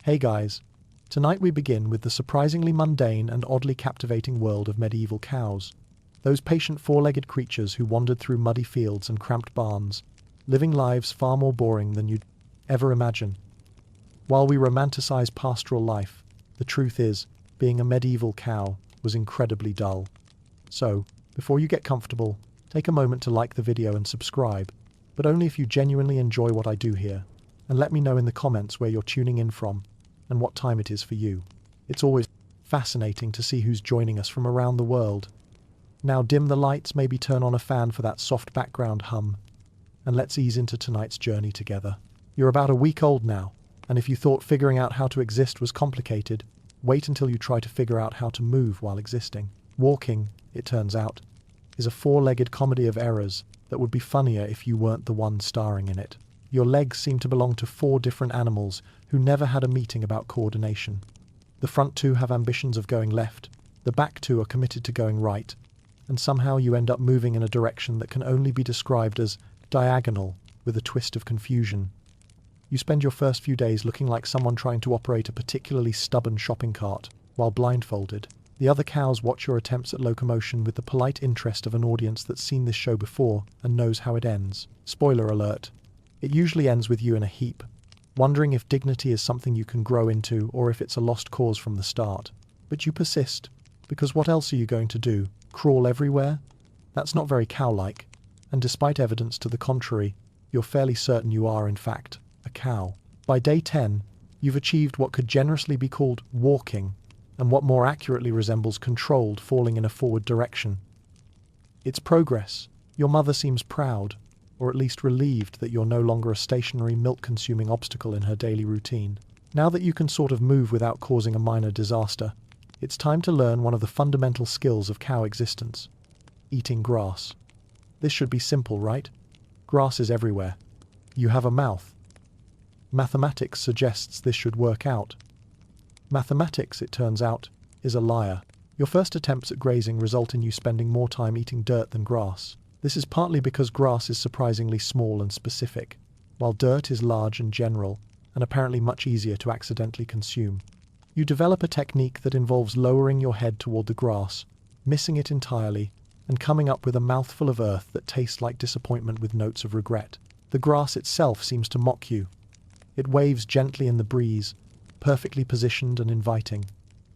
Hey guys, tonight we begin with the surprisingly mundane and oddly captivating world of medieval cows. Those patient four-legged creatures who wandered through muddy fields and cramped barns, living lives far more boring than you'd ever imagine. While we romanticize pastoral life, the truth is, being a medieval cow was incredibly dull. So, before you get comfortable, take a moment to like the video and subscribe, but only if you genuinely enjoy what I do here, and let me know in the comments where you're tuning in from and what time it is for you. It's always fascinating to see who's joining us from around the world. Now dim the lights, maybe turn on a fan for that soft background hum, and let's ease into tonight's journey together. You're about a week old now, and if you thought figuring out how to exist was complicated, wait until you try to figure out how to move while existing. Walking, it turns out, is a four-legged comedy of errors that would be funnier if you weren't the one starring in it. Your legs seem to belong to four different animals who never had a meeting about coordination. The front two have ambitions of going left, the back two are committed to going right, and somehow you end up moving in a direction that can only be described as diagonal with a twist of confusion. You spend your first few days looking like someone trying to operate a particularly stubborn shopping cart while blindfolded. The other cows watch your attempts at locomotion with the polite interest of an audience that's seen this show before and knows how it ends. Spoiler alert. It usually ends with you in a heap, wondering if dignity is something you can grow into or if it's a lost cause from the start. But you persist, because what else are you going to do? Crawl everywhere? That's not very cow-like, and despite evidence to the contrary, you're fairly certain you are, in fact, a cow. By day 10, you've achieved what could generously be called walking, and what more accurately resembles controlled falling in a forward direction. It's progress. Your mother seems proud, or at least relieved that you're no longer a stationary milk-consuming obstacle in her daily routine. Now that you can sort of move without causing a minor disaster, it's time to learn one of the fundamental skills of cow existence: eating grass. This should be simple, right? Grass is everywhere. You have a mouth. Mathematics suggests this should work out. Mathematics, it turns out, is a liar. Your first attempts at grazing result in you spending more time eating dirt than grass. This is partly because grass is surprisingly small and specific, while dirt is large and general, and apparently much easier to accidentally consume. You develop a technique that involves lowering your head toward the grass, missing it entirely, and coming up with a mouthful of earth that tastes like disappointment with notes of regret. The grass itself seems to mock you. It waves gently in the breeze, perfectly positioned and inviting,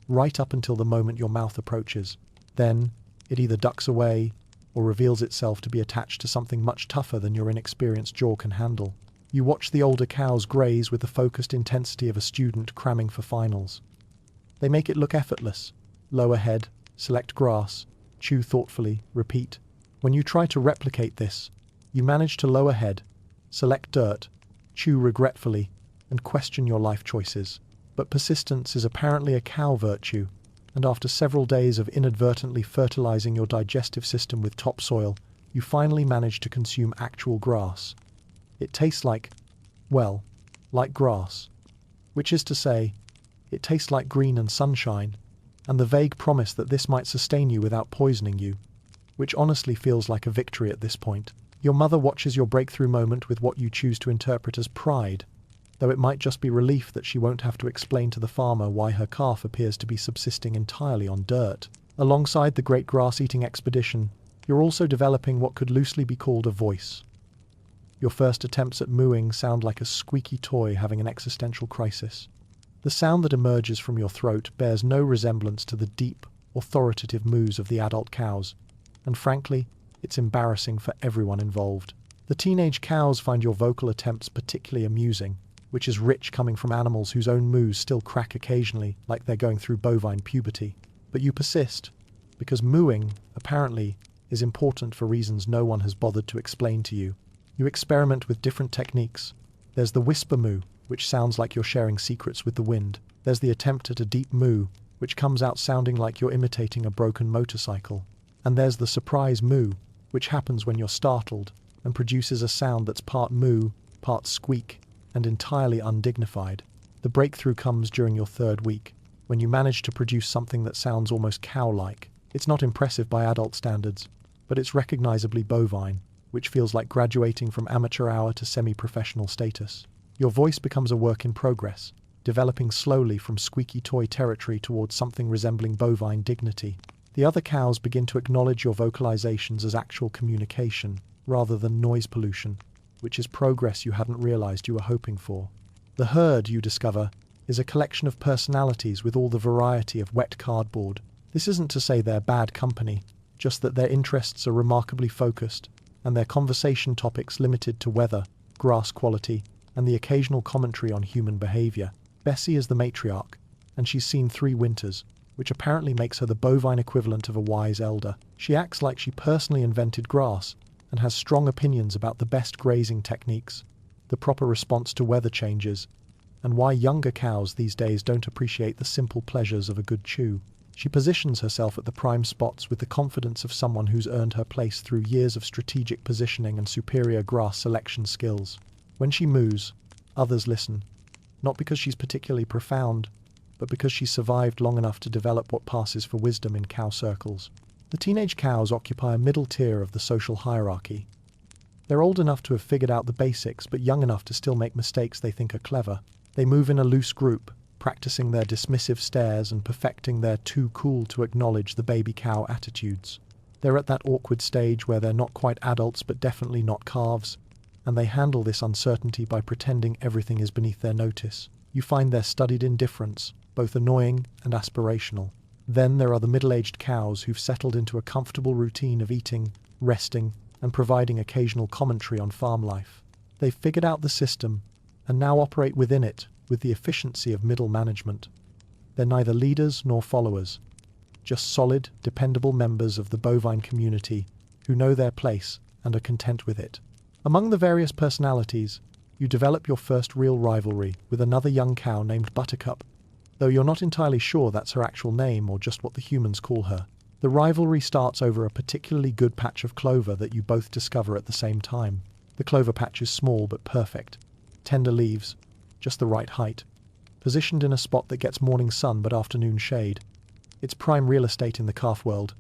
right up until the moment your mouth approaches. Then, it either ducks away, or reveals itself to be attached to something much tougher than your inexperienced jaw can handle. You watch the older cows graze with the focused intensity of a student cramming for finals. They make it look effortless. Lower head, select grass, chew thoughtfully, repeat. When you try to replicate this, you manage to lower head, select dirt, chew regretfully, and question your life choices. But persistence is apparently a cow virtue, and after several days of inadvertently fertilizing your digestive system with topsoil, you finally manage to consume actual grass. It tastes like, well, like grass. Which is to say, it tastes like green and sunshine, and the vague promise that this might sustain you without poisoning you, which honestly feels like a victory at this point. Your mother watches your breakthrough moment with what you choose to interpret as pride, though it might just be relief that she won't have to explain to the farmer why her calf appears to be subsisting entirely on dirt. Alongside the great grass-eating expedition, you're also developing what could loosely be called a voice. Your first attempts at mooing sound like a squeaky toy having an existential crisis. The sound that emerges from your throat bears no resemblance to the deep, authoritative moos of the adult cows, and frankly, it's embarrassing for everyone involved. The teenage cows find your vocal attempts particularly amusing, which is rich coming from animals whose own moos still crack occasionally, like they're going through bovine puberty. But you persist, because mooing, apparently, is important for reasons no one has bothered to explain to you. You experiment with different techniques. There's the whisper moo, which sounds like you're sharing secrets with the wind. There's the attempt at a deep moo, which comes out sounding like you're imitating a broken motorcycle. And there's the surprise moo, which happens when you're startled, and produces a sound that's part moo, part squeak, and entirely undignified. The breakthrough comes during your third week, when you manage to produce something that sounds almost cow-like. It's not impressive by adult standards, but it's recognizably bovine, which feels like graduating from amateur hour to semi-professional status. Your voice becomes a work in progress, developing slowly from squeaky toy territory towards something resembling bovine dignity. The other cows begin to acknowledge your vocalizations as actual communication, rather than noise pollution, which is progress you hadn't realized you were hoping for. The herd, you discover, is a collection of personalities with all the variety of wet cardboard. This isn't to say they're bad company, just that their interests are remarkably focused, and their conversation topics limited to weather, grass quality, and the occasional commentary on human behavior. Bessie is the matriarch, and she's seen 3 winters, which apparently makes her the bovine equivalent of a wise elder. She acts like she personally invented grass, and has strong opinions about the best grazing techniques, the proper response to weather changes, and why younger cows these days don't appreciate the simple pleasures of a good chew. She positions herself at the prime spots with the confidence of someone who's earned her place through years of strategic positioning and superior grass selection skills. When she moos, others listen, not because she's particularly profound, but because she survived long enough to develop what passes for wisdom in cow circles. The teenage cows occupy a middle tier of the social hierarchy. They're old enough to have figured out the basics, but young enough to still make mistakes they think are clever. They move in a loose group, practicing their dismissive stares and perfecting their too cool to acknowledge the baby cow attitudes. They're at that awkward stage where they're not quite adults but definitely not calves, and they handle this uncertainty by pretending everything is beneath their notice. You find their studied indifference, both annoying and aspirational. Then there are the middle-aged cows who've settled into a comfortable routine of eating, resting, and providing occasional commentary on farm life. They've figured out the system, and now operate within it with the efficiency of middle management. They're neither leaders nor followers, just solid, dependable members of the bovine community who know their place and are content with it. Among the various personalities, you develop your first real rivalry with another young cow named Buttercup, though you're not entirely sure that's her actual name or just what the humans call her. The rivalry starts over a particularly good patch of clover that you both discover at the same time. The clover patch is small but perfect. Tender leaves, just the right height. Positioned in a spot that gets morning sun but afternoon shade. It's prime real estate in the calf world,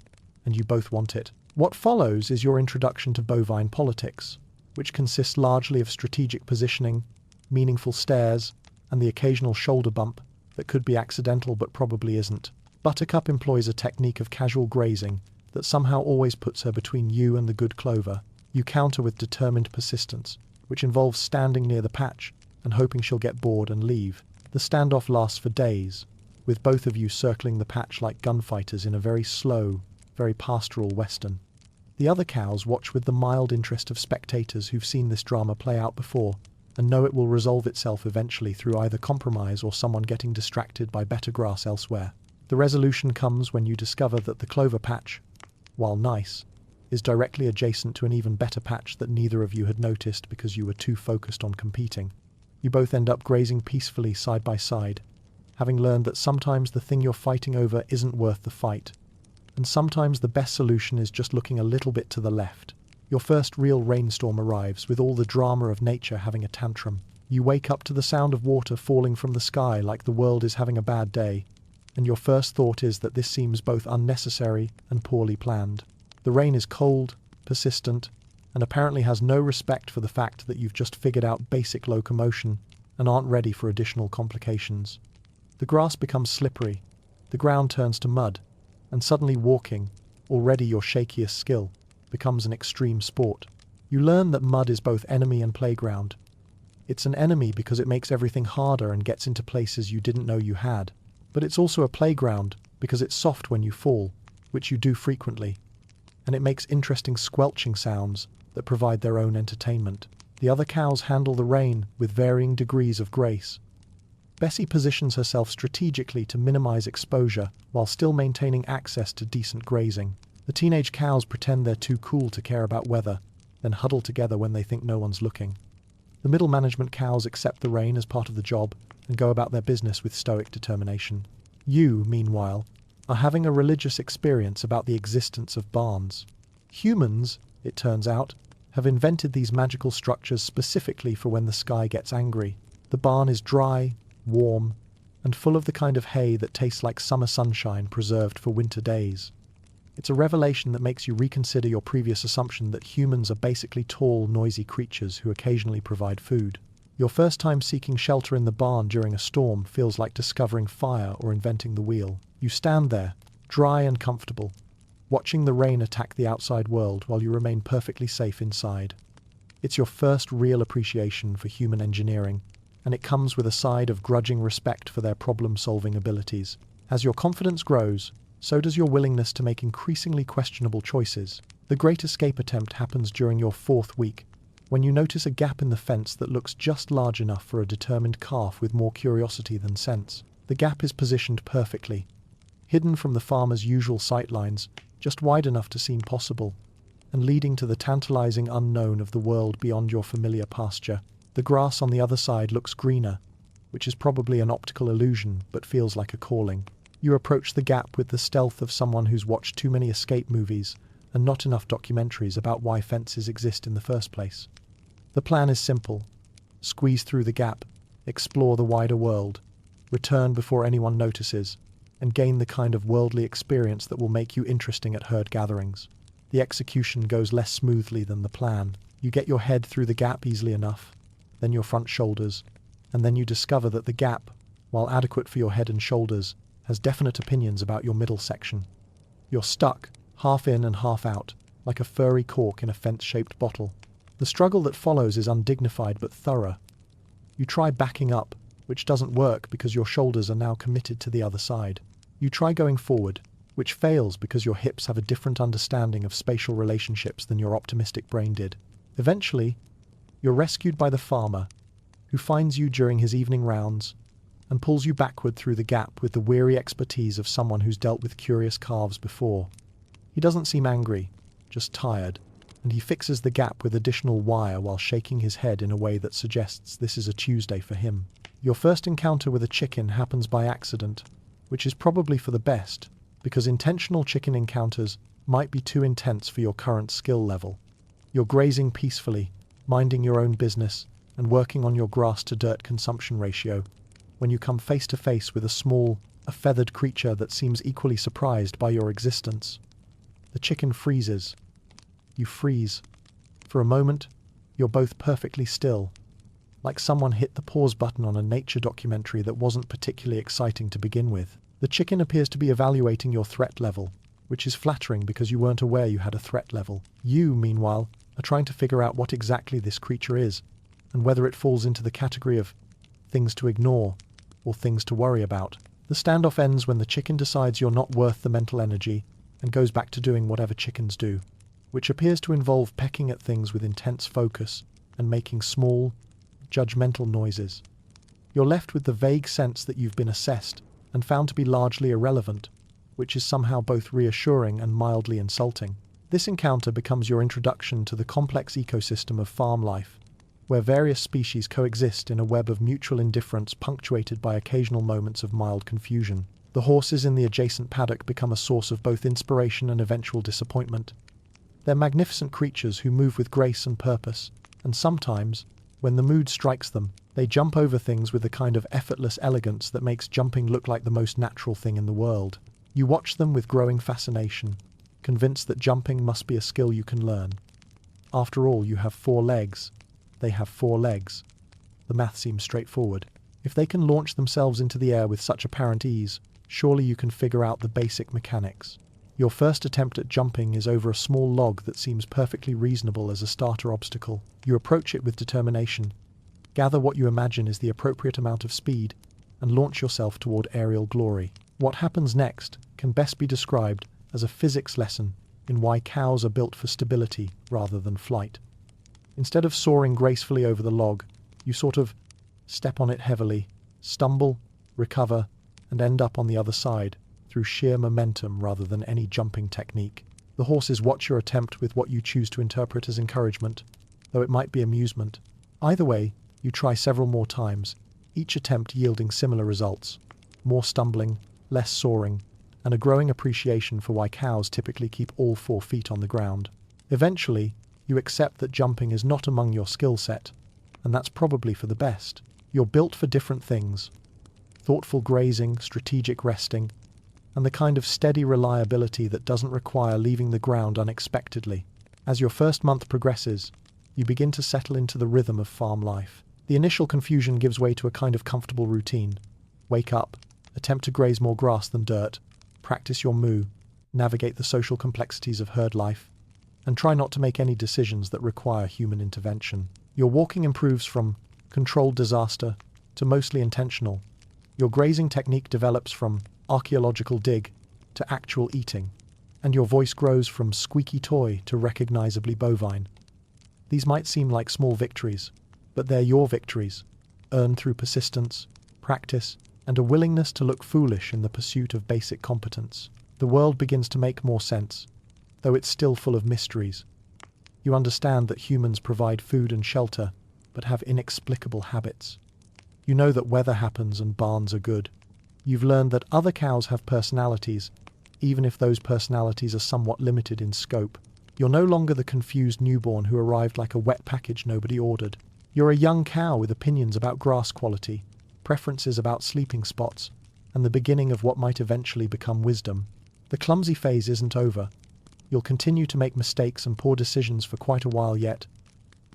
and you both want it. What follows is your introduction to bovine politics, which consists largely of strategic positioning, meaningful stares, and the occasional shoulder bump that could be accidental but probably isn't. Buttercup employs a technique of casual grazing that somehow always puts her between you and the good clover. You counter with determined persistence, which involves standing near the patch and hoping she'll get bored and leave. The standoff lasts for days, with both of you circling the patch like gunfighters in a very slow, very pastoral western. The other cows watch with the mild interest of spectators who've seen this drama play out before, and know it will resolve itself eventually through either compromise or someone getting distracted by better grass elsewhere. The resolution comes when you discover that the clover patch, while nice, is directly adjacent to an even better patch that neither of you had noticed because you were too focused on competing. You both end up grazing peacefully side by side, having learned that sometimes the thing you're fighting over isn't worth the fight, and sometimes the best solution is just looking a little bit to the left. Your first real rainstorm arrives with all the drama of nature having a tantrum. You wake up to the sound of water falling from the sky like the world is having a bad day, and your first thought is that this seems both unnecessary and poorly planned. The rain is cold, persistent, and apparently has no respect for the fact that you've just figured out basic locomotion and aren't ready for additional complications. The grass becomes slippery, the ground turns to mud, and suddenly walking, already your shakiest skill, becomes an extreme sport. You learn that mud is both enemy and playground. It's an enemy because it makes everything harder and gets into places you didn't know you had. But it's also a playground because it's soft when you fall, which you do frequently, and it makes interesting squelching sounds that provide their own entertainment. The other cows handle the rain with varying degrees of grace. Bessie positions herself strategically to minimize exposure while still maintaining access to decent grazing. The teenage cows pretend they're too cool to care about weather, then huddle together when they think no one's looking. The middle management cows accept the rain as part of the job and go about their business with stoic determination. You, meanwhile, are having a religious experience about the existence of barns. Humans, it turns out, have invented these magical structures specifically for when the sky gets angry. The barn is dry, warm, and full of the kind of hay that tastes like summer sunshine preserved for winter days. It's a revelation that makes you reconsider your previous assumption that humans are basically tall, noisy creatures who occasionally provide food. Your first time seeking shelter in the barn during a storm feels like discovering fire or inventing the wheel. You stand there, dry and comfortable, watching the rain attack the outside world while you remain perfectly safe inside. It's your first real appreciation for human engineering, and it comes with a side of grudging respect for their problem-solving abilities. As your confidence grows, so does your willingness to make increasingly questionable choices. The great escape attempt happens during your 4th week, when you notice a gap in the fence that looks just large enough for a determined calf with more curiosity than sense. The gap is positioned perfectly, hidden from the farmer's usual sightlines, just wide enough to seem possible, and leading to the tantalizing unknown of the world beyond your familiar pasture. The grass on the other side looks greener, which is probably an optical illusion, but feels like a calling. You approach the gap with the stealth of someone who's watched too many escape movies and not enough documentaries about why fences exist in the first place. The plan is simple. Squeeze through the gap, explore the wider world, return before anyone notices, and gain the kind of worldly experience that will make you interesting at herd gatherings. The execution goes less smoothly than the plan. You get your head through the gap easily enough, then your front shoulders, and then you discover that the gap, while adequate for your head and shoulders, has definite opinions about your middle section. You're stuck, half in and half out, like a furry cork in a fence-shaped bottle. The struggle that follows is undignified but thorough. You try backing up, which doesn't work because your shoulders are now committed to the other side. You try going forward, which fails because your hips have a different understanding of spatial relationships than your optimistic brain did. Eventually, you're rescued by the farmer, who finds you during his evening rounds and pulls you backward through the gap with the weary expertise of someone who's dealt with curious calves before. He doesn't seem angry, just tired, and he fixes the gap with additional wire while shaking his head in a way that suggests this is a Tuesday for him. Your first encounter with a chicken happens by accident, which is probably for the best, because intentional chicken encounters might be too intense for your current skill level. You're grazing peacefully, minding your own business, and working on your grass-to-dirt consumption ratio, when you come face to face with a feathered creature that seems equally surprised by your existence. The chicken freezes. You freeze. For a moment, you're both perfectly still, like someone hit the pause button on a nature documentary that wasn't particularly exciting to begin with. The chicken appears to be evaluating your threat level, which is flattering because you weren't aware you had a threat level. You, meanwhile, are trying to figure out what exactly this creature is, and whether it falls into the category of things to ignore or things to worry about. The standoff ends when the chicken decides you're not worth the mental energy and goes back to doing whatever chickens do, which appears to involve pecking at things with intense focus and making small, judgmental noises. You're left with the vague sense that you've been assessed and found to be largely irrelevant, which is somehow both reassuring and mildly insulting. This encounter becomes your introduction to the complex ecosystem of farm life, where various species coexist in a web of mutual indifference punctuated by occasional moments of mild confusion. The horses in the adjacent paddock become a source of both inspiration and eventual disappointment. They're magnificent creatures who move with grace and purpose, and sometimes, when the mood strikes them, they jump over things with the kind of effortless elegance that makes jumping look like the most natural thing in the world. You watch them with growing fascination, convinced that jumping must be a skill you can learn. After all, you have 4 legs. They have 4 legs. The math seems straightforward. If they can launch themselves into the air with such apparent ease, surely you can figure out the basic mechanics. Your first attempt at jumping is over a small log that seems perfectly reasonable as a starter obstacle. You approach it with determination, gather what you imagine is the appropriate amount of speed, and launch yourself toward aerial glory. What happens next can best be described as a physics lesson in why cows are built for stability rather than flight. Instead of soaring gracefully over the log, you sort of step on it heavily, stumble, recover, and end up on the other side through sheer momentum rather than any jumping technique. The horses watch your attempt with what you choose to interpret as encouragement, though it might be amusement. Either way, you try several more times, each attempt yielding similar results: more stumbling, less soaring, and a growing appreciation for why cows typically keep all 4 feet on the ground. Eventually, you accept that jumping is not among your skill set, and that's probably for the best. You're built for different things: thoughtful grazing, strategic resting, and the kind of steady reliability that doesn't require leaving the ground unexpectedly. As your first month progresses, you begin to settle into the rhythm of farm life. The initial confusion gives way to a kind of comfortable routine. Wake up, attempt to graze more grass than dirt, practice your moo, navigate the social complexities of herd life, and try not to make any decisions that require human intervention. Your walking improves from controlled disaster to mostly intentional. Your grazing technique develops from archaeological dig to actual eating, and your voice grows from squeaky toy to recognizably bovine. These might seem like small victories, but they're your victories, earned through persistence, practice, and a willingness to look foolish in the pursuit of basic competence. The world begins to make more sense, though it's still full of mysteries. You understand that humans provide food and shelter, but have inexplicable habits. You know that weather happens and barns are good. You've learned that other cows have personalities, even if those personalities are somewhat limited in scope. You're no longer the confused newborn who arrived like a wet package nobody ordered. You're a young cow with opinions about grass quality, preferences about sleeping spots, and the beginning of what might eventually become wisdom. The clumsy phase isn't over. You'll continue to make mistakes and poor decisions for quite a while yet,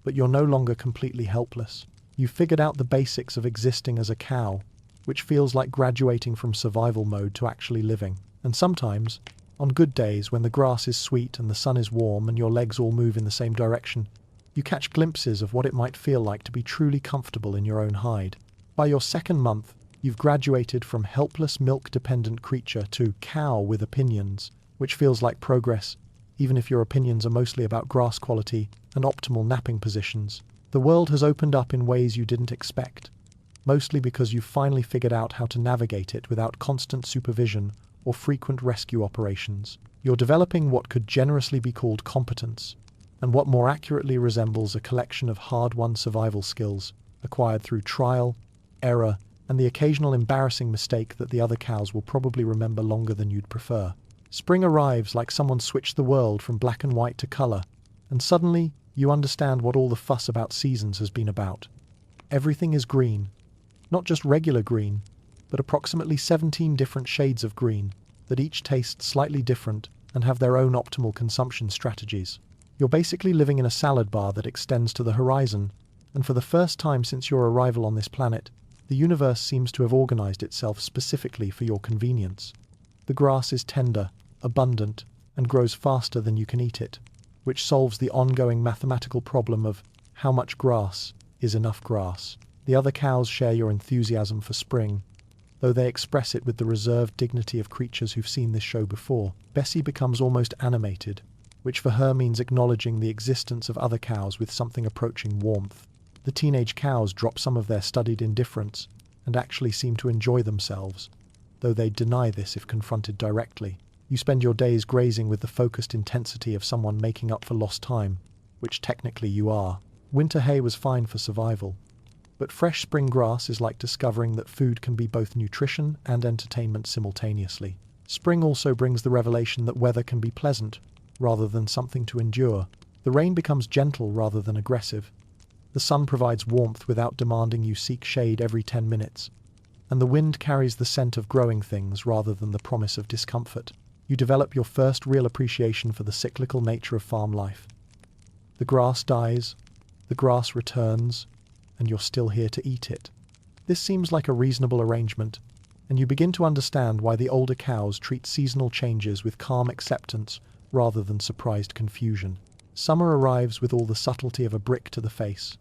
but you're no longer completely helpless. You've figured out the basics of existing as a cow, which feels like graduating from survival mode to actually living. And sometimes, on good days when the grass is sweet and the sun is warm and your legs all move in the same direction, you catch glimpses of what it might feel like to be truly comfortable in your own hide. By your second month, you've graduated from helpless milk-dependent creature to cow with opinions, which feels like progress, even if your opinions are mostly about grass quality and optimal napping positions. The world has opened up in ways you didn't expect, mostly because you've finally figured out how to navigate it without constant supervision or frequent rescue operations. You're developing what could generously be called competence, and what more accurately resembles a collection of hard-won survival skills acquired through trial, error, and the occasional embarrassing mistake that the other cows will probably remember longer than you'd prefer. Spring arrives like someone switched the world from black and white to color, and suddenly you understand what all the fuss about seasons has been about. Everything is green, not just regular green, but approximately 17 different shades of green that each taste slightly different and have their own optimal consumption strategies. You're basically living in a salad bar that extends to the horizon, and for the first time since your arrival on this planet, the universe seems to have organized itself specifically for your convenience. The grass is tender, abundant, and grows faster than you can eat it, which solves the ongoing mathematical problem of how much grass is enough grass. The other cows share your enthusiasm for spring, though they express it with the reserved dignity of creatures who've seen this show before. Bessie becomes almost animated, which for her means acknowledging the existence of other cows with something approaching warmth. The teenage cows drop some of their studied indifference and actually seem to enjoy themselves, though they deny this if confronted directly. You spend your days grazing with the focused intensity of someone making up for lost time, which technically you are. Winter hay was fine for survival, but fresh spring grass is like discovering that food can be both nutrition and entertainment simultaneously. Spring also brings the revelation that weather can be pleasant, rather than something to endure. The rain becomes gentle rather than aggressive. The sun provides warmth without demanding you seek shade every 10 minutes. And the wind carries the scent of growing things rather than the promise of discomfort. You develop your first real appreciation for the cyclical nature of farm life. The grass dies, the grass returns, and you're still here to eat it. This seems like a reasonable arrangement, and you begin to understand why the older cows treat seasonal changes with calm acceptance rather than surprised confusion. Summer arrives with all the subtlety of a brick to the face,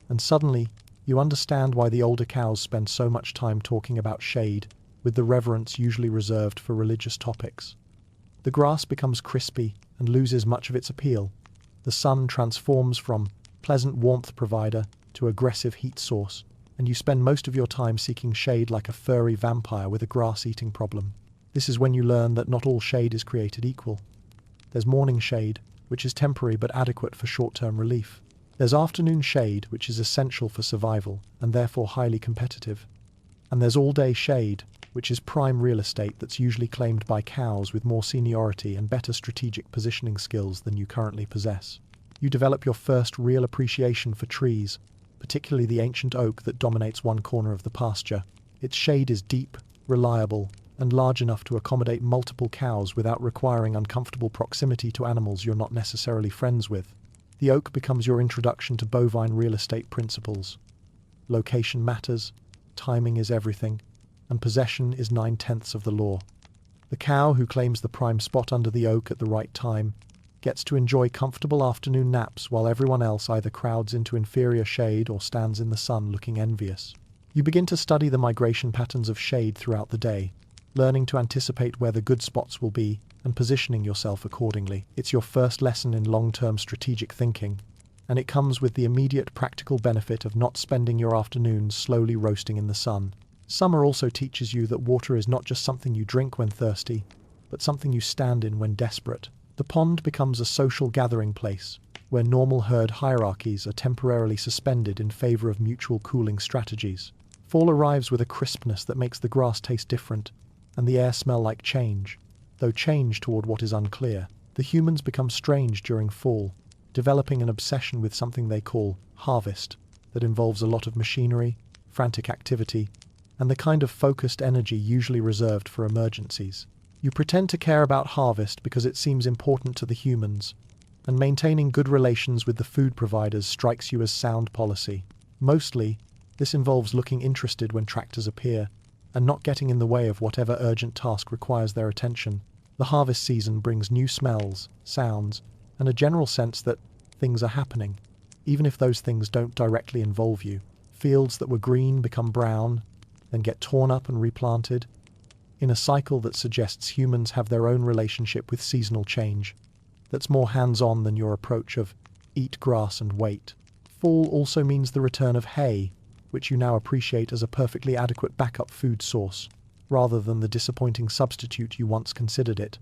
and suddenly you understand why the older cows spend so much time talking about shade with the reverence usually reserved for religious topics. The grass becomes crispy and loses much of its appeal. The sun transforms from pleasant warmth provider to aggressive heat source, and you spend most of your time seeking shade like a furry vampire with a grass-eating problem. This is when you learn that not all shade is created equal. There's morning shade, which is temporary but adequate for short-term relief. There's afternoon shade, which is essential for survival and therefore highly competitive. And there's all-day shade, which is prime real estate that's usually claimed by cows with more seniority and better strategic positioning skills than you currently possess. You develop your first real appreciation for trees, particularly the ancient oak that dominates one corner of the pasture. Its shade is deep, reliable, and large enough to accommodate multiple cows without requiring uncomfortable proximity to animals you're not necessarily friends with. The oak becomes your introduction to bovine real estate principles. Location matters, timing is everything, and possession is 9/10 of the law. The cow who claims the prime spot under the oak at the right time gets to enjoy comfortable afternoon naps while everyone else either crowds into inferior shade or stands in the sun looking envious. You begin to study the migration patterns of shade throughout the day, learning to anticipate where the good spots will be and positioning yourself accordingly. It's your first lesson in long-term strategic thinking, and it comes with the immediate practical benefit of not spending your afternoons slowly roasting in the sun. Summer also teaches you that water is not just something you drink when thirsty, but something you stand in when desperate. The pond becomes a social gathering place, where normal herd hierarchies are temporarily suspended in favor of mutual cooling strategies. Fall arrives with a crispness that makes the grass taste different, and the air smell like change, though change toward what is unclear. The humans become strange during fall, developing an obsession with something they call harvest, that involves a lot of machinery, frantic activity, and the kind of focused energy usually reserved for emergencies. You pretend to care about harvest because it seems important to the humans, and maintaining good relations with the food providers strikes you as sound policy. Mostly, this involves looking interested when tractors appear, and not getting in the way of whatever urgent task requires their attention. The harvest season brings new smells, sounds, and a general sense that things are happening, even if those things don't directly involve you. Fields that were green become brown, then get torn up and replanted, in a cycle that suggests humans have their own relationship with seasonal change, that's more hands-on than your approach of eat grass and wait. Fall also means the return of hay, which you now appreciate as a perfectly adequate backup food source, rather than the disappointing substitute you once considered it.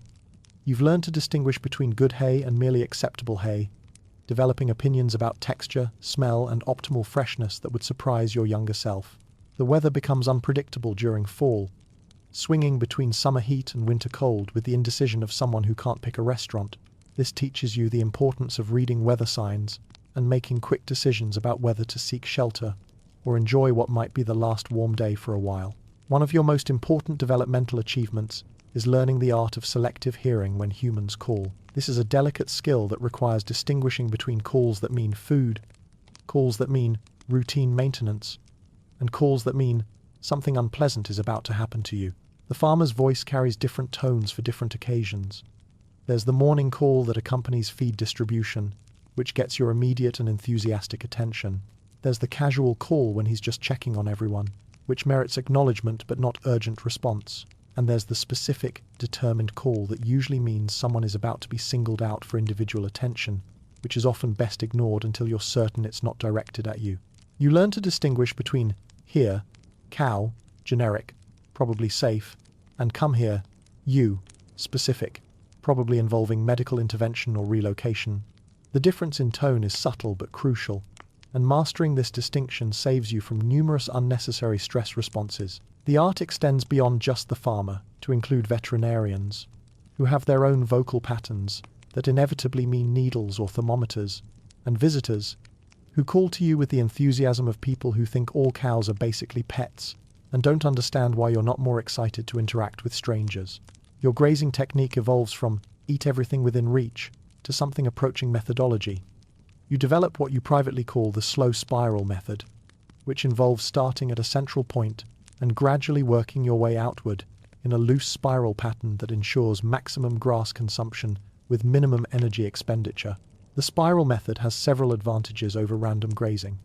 You've learned to distinguish between good hay and merely acceptable hay, developing opinions about texture, smell, and optimal freshness that would surprise your younger self. The weather becomes unpredictable during fall, swinging between summer heat and winter cold with the indecision of someone who can't pick a restaurant. This teaches you the importance of reading weather signs and making quick decisions about whether to seek shelter or enjoy what might be the last warm day for a while. One of your most important developmental achievements is learning the art of selective hearing when humans call. This is a delicate skill that requires distinguishing between calls that mean food, calls that mean routine maintenance, and calls that mean something unpleasant is about to happen to you. The farmer's voice carries different tones for different occasions. There's the morning call that accompanies feed distribution, which gets your immediate and enthusiastic attention. There's the casual call when he's just checking on everyone, which merits acknowledgement but not urgent response. And there's the specific, determined call that usually means someone is about to be singled out for individual attention, which is often best ignored until you're certain it's not directed at you. You learn to distinguish between here, cow, generic, probably safe, and come here, you, specific, probably involving medical intervention or relocation. The difference in tone is subtle but crucial, and mastering this distinction saves you from numerous unnecessary stress responses. The art extends beyond just the farmer to include veterinarians, who have their own vocal patterns that inevitably mean needles or thermometers, and visitors, who call to you with the enthusiasm of people who think all cows are basically pets and don't understand why you're not more excited to interact with strangers. Your grazing technique evolves from eat everything within reach to something approaching methodology. You develop what you privately call the slow spiral method, which involves starting at a central point and gradually working your way outward in a loose spiral pattern that ensures maximum grass consumption with minimum energy expenditure. The spiral method has several advantages over random grazing.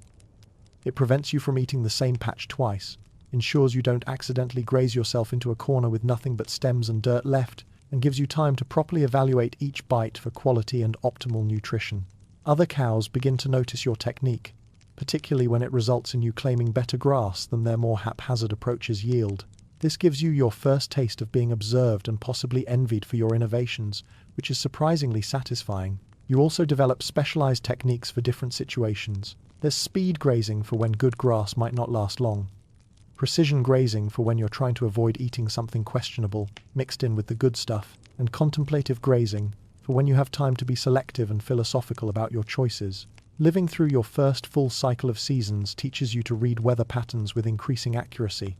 It prevents you from eating the same patch twice, ensures you don't accidentally graze yourself into a corner with nothing but stems and dirt left, and gives you time to properly evaluate each bite for quality and optimal nutrition. Other cows begin to notice your technique, particularly when it results in you claiming better grass than their more haphazard approaches yield. This gives you your first taste of being observed and possibly envied for your innovations, which is surprisingly satisfying. You also develop specialized techniques for different situations. There's speed grazing for when good grass might not last long, precision grazing for when you're trying to avoid eating something questionable mixed in with the good stuff, and contemplative grazing for when you have time to be selective and philosophical about your choices. Living through your first full cycle of seasons teaches you to read weather patterns with increasing accuracy.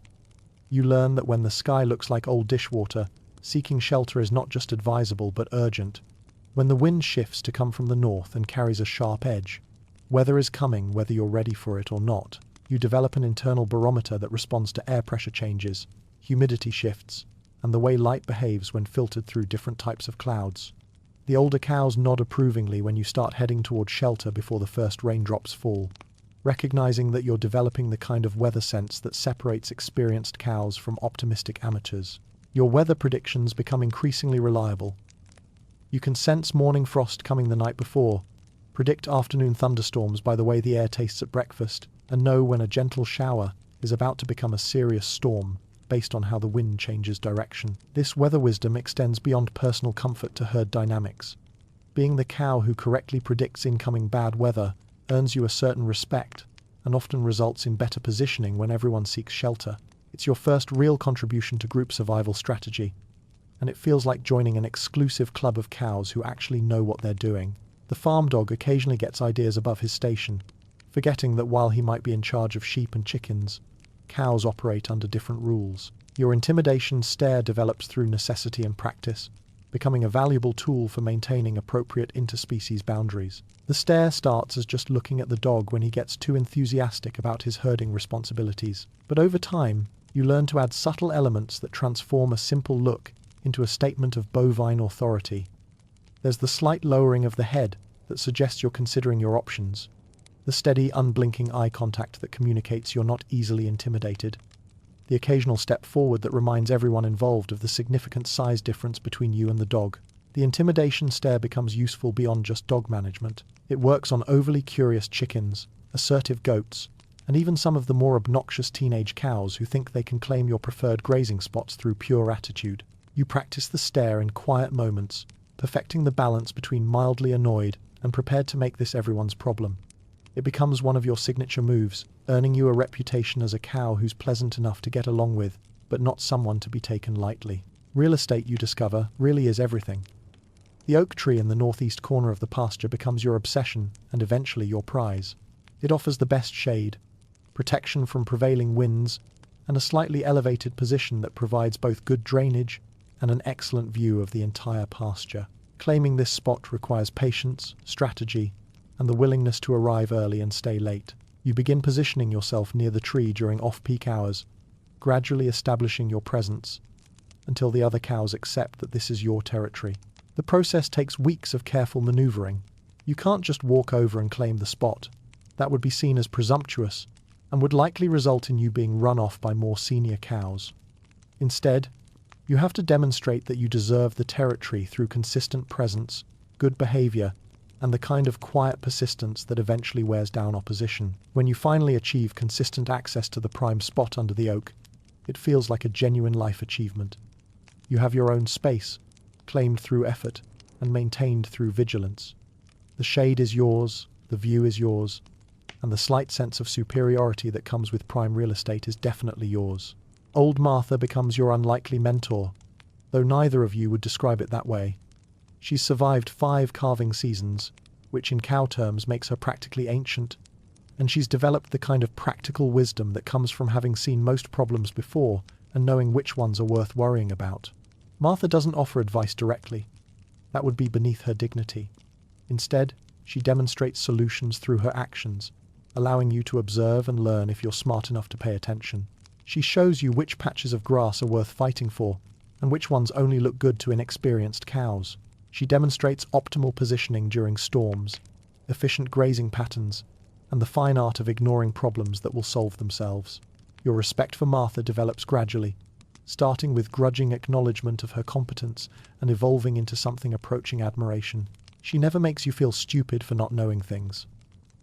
You learn that when the sky looks like old dishwater, seeking shelter is not just advisable but urgent. When the wind shifts to come from the north and carries a sharp edge, weather is coming whether you're ready for it or not. You develop an internal barometer that responds to air pressure changes, humidity shifts, and the way light behaves when filtered through different types of clouds. The older cows nod approvingly when you start heading towards shelter before the first raindrops fall, recognizing that you're developing the kind of weather sense that separates experienced cows from optimistic amateurs. Your weather predictions become increasingly reliable. You can sense morning frost coming the night before, predict afternoon thunderstorms by the way the air tastes at breakfast, and know when a gentle shower is about to become a serious storm based on how the wind changes direction. This weather wisdom extends beyond personal comfort to herd dynamics. Being the cow who correctly predicts incoming bad weather earns you a certain respect and often results in better positioning when everyone seeks shelter. It's your first real contribution to group survival strategy, and it feels like joining an exclusive club of cows who actually know what they're doing. The farm dog occasionally gets ideas above his station, forgetting that while he might be in charge of sheep and chickens, cows operate under different rules. Your intimidation stare develops through necessity and practice, becoming a valuable tool for maintaining appropriate interspecies boundaries. The stare starts as just looking at the dog when he gets too enthusiastic about his herding responsibilities. But over time, you learn to add subtle elements that transform a simple look into a statement of bovine authority. There's the slight lowering of the head that suggests you're considering your options, the steady, unblinking eye contact that communicates you're not easily intimidated, the occasional step forward that reminds everyone involved of the significant size difference between you and the dog. The intimidation stare becomes useful beyond just dog management. It works on overly curious chickens, assertive goats, and even some of the more obnoxious teenage cows who think they can claim your preferred grazing spots through pure attitude. You practice the stare in quiet moments, perfecting the balance between mildly annoyed and prepared to make this everyone's problem. It becomes one of your signature moves, earning you a reputation as a cow who's pleasant enough to get along with, but not someone to be taken lightly. Real estate, you discover, really is everything. The oak tree in the northeast corner of the pasture becomes your obsession and eventually your prize. It offers the best shade, protection from prevailing winds, and a slightly elevated position that provides both good drainage and an excellent view of the entire pasture. Claiming this spot requires patience, strategy, and the willingness to arrive early and stay late. You begin positioning yourself near the tree during off-peak hours, gradually establishing your presence until the other cows accept that this is your territory. The process takes weeks of careful maneuvering. You can't just walk over and claim the spot. That would be seen as presumptuous and would likely result in you being run off by more senior cows. Instead, you have to demonstrate that you deserve the territory through consistent presence, good behavior, and the kind of quiet persistence that eventually wears down opposition. When you finally achieve consistent access to the prime spot under the oak, it feels like a genuine life achievement. You have your own space, claimed through effort and maintained through vigilance. The shade is yours, the view is yours, and the slight sense of superiority that comes with prime real estate is definitely yours. Old Martha becomes your unlikely mentor, though neither of you would describe it that way. She's survived 5 calving seasons, which in cow terms makes her practically ancient, and she's developed the kind of practical wisdom that comes from having seen most problems before and knowing which ones are worth worrying about. Martha doesn't offer advice directly. That would be beneath her dignity. Instead, she demonstrates solutions through her actions, allowing you to observe and learn if you're smart enough to pay attention. She shows you which patches of grass are worth fighting for, and which ones only look good to inexperienced cows. She demonstrates optimal positioning during storms, efficient grazing patterns, and the fine art of ignoring problems that will solve themselves. Your respect for Martha develops gradually, starting with grudging acknowledgement of her competence and evolving into something approaching admiration. She never makes you feel stupid for not knowing things.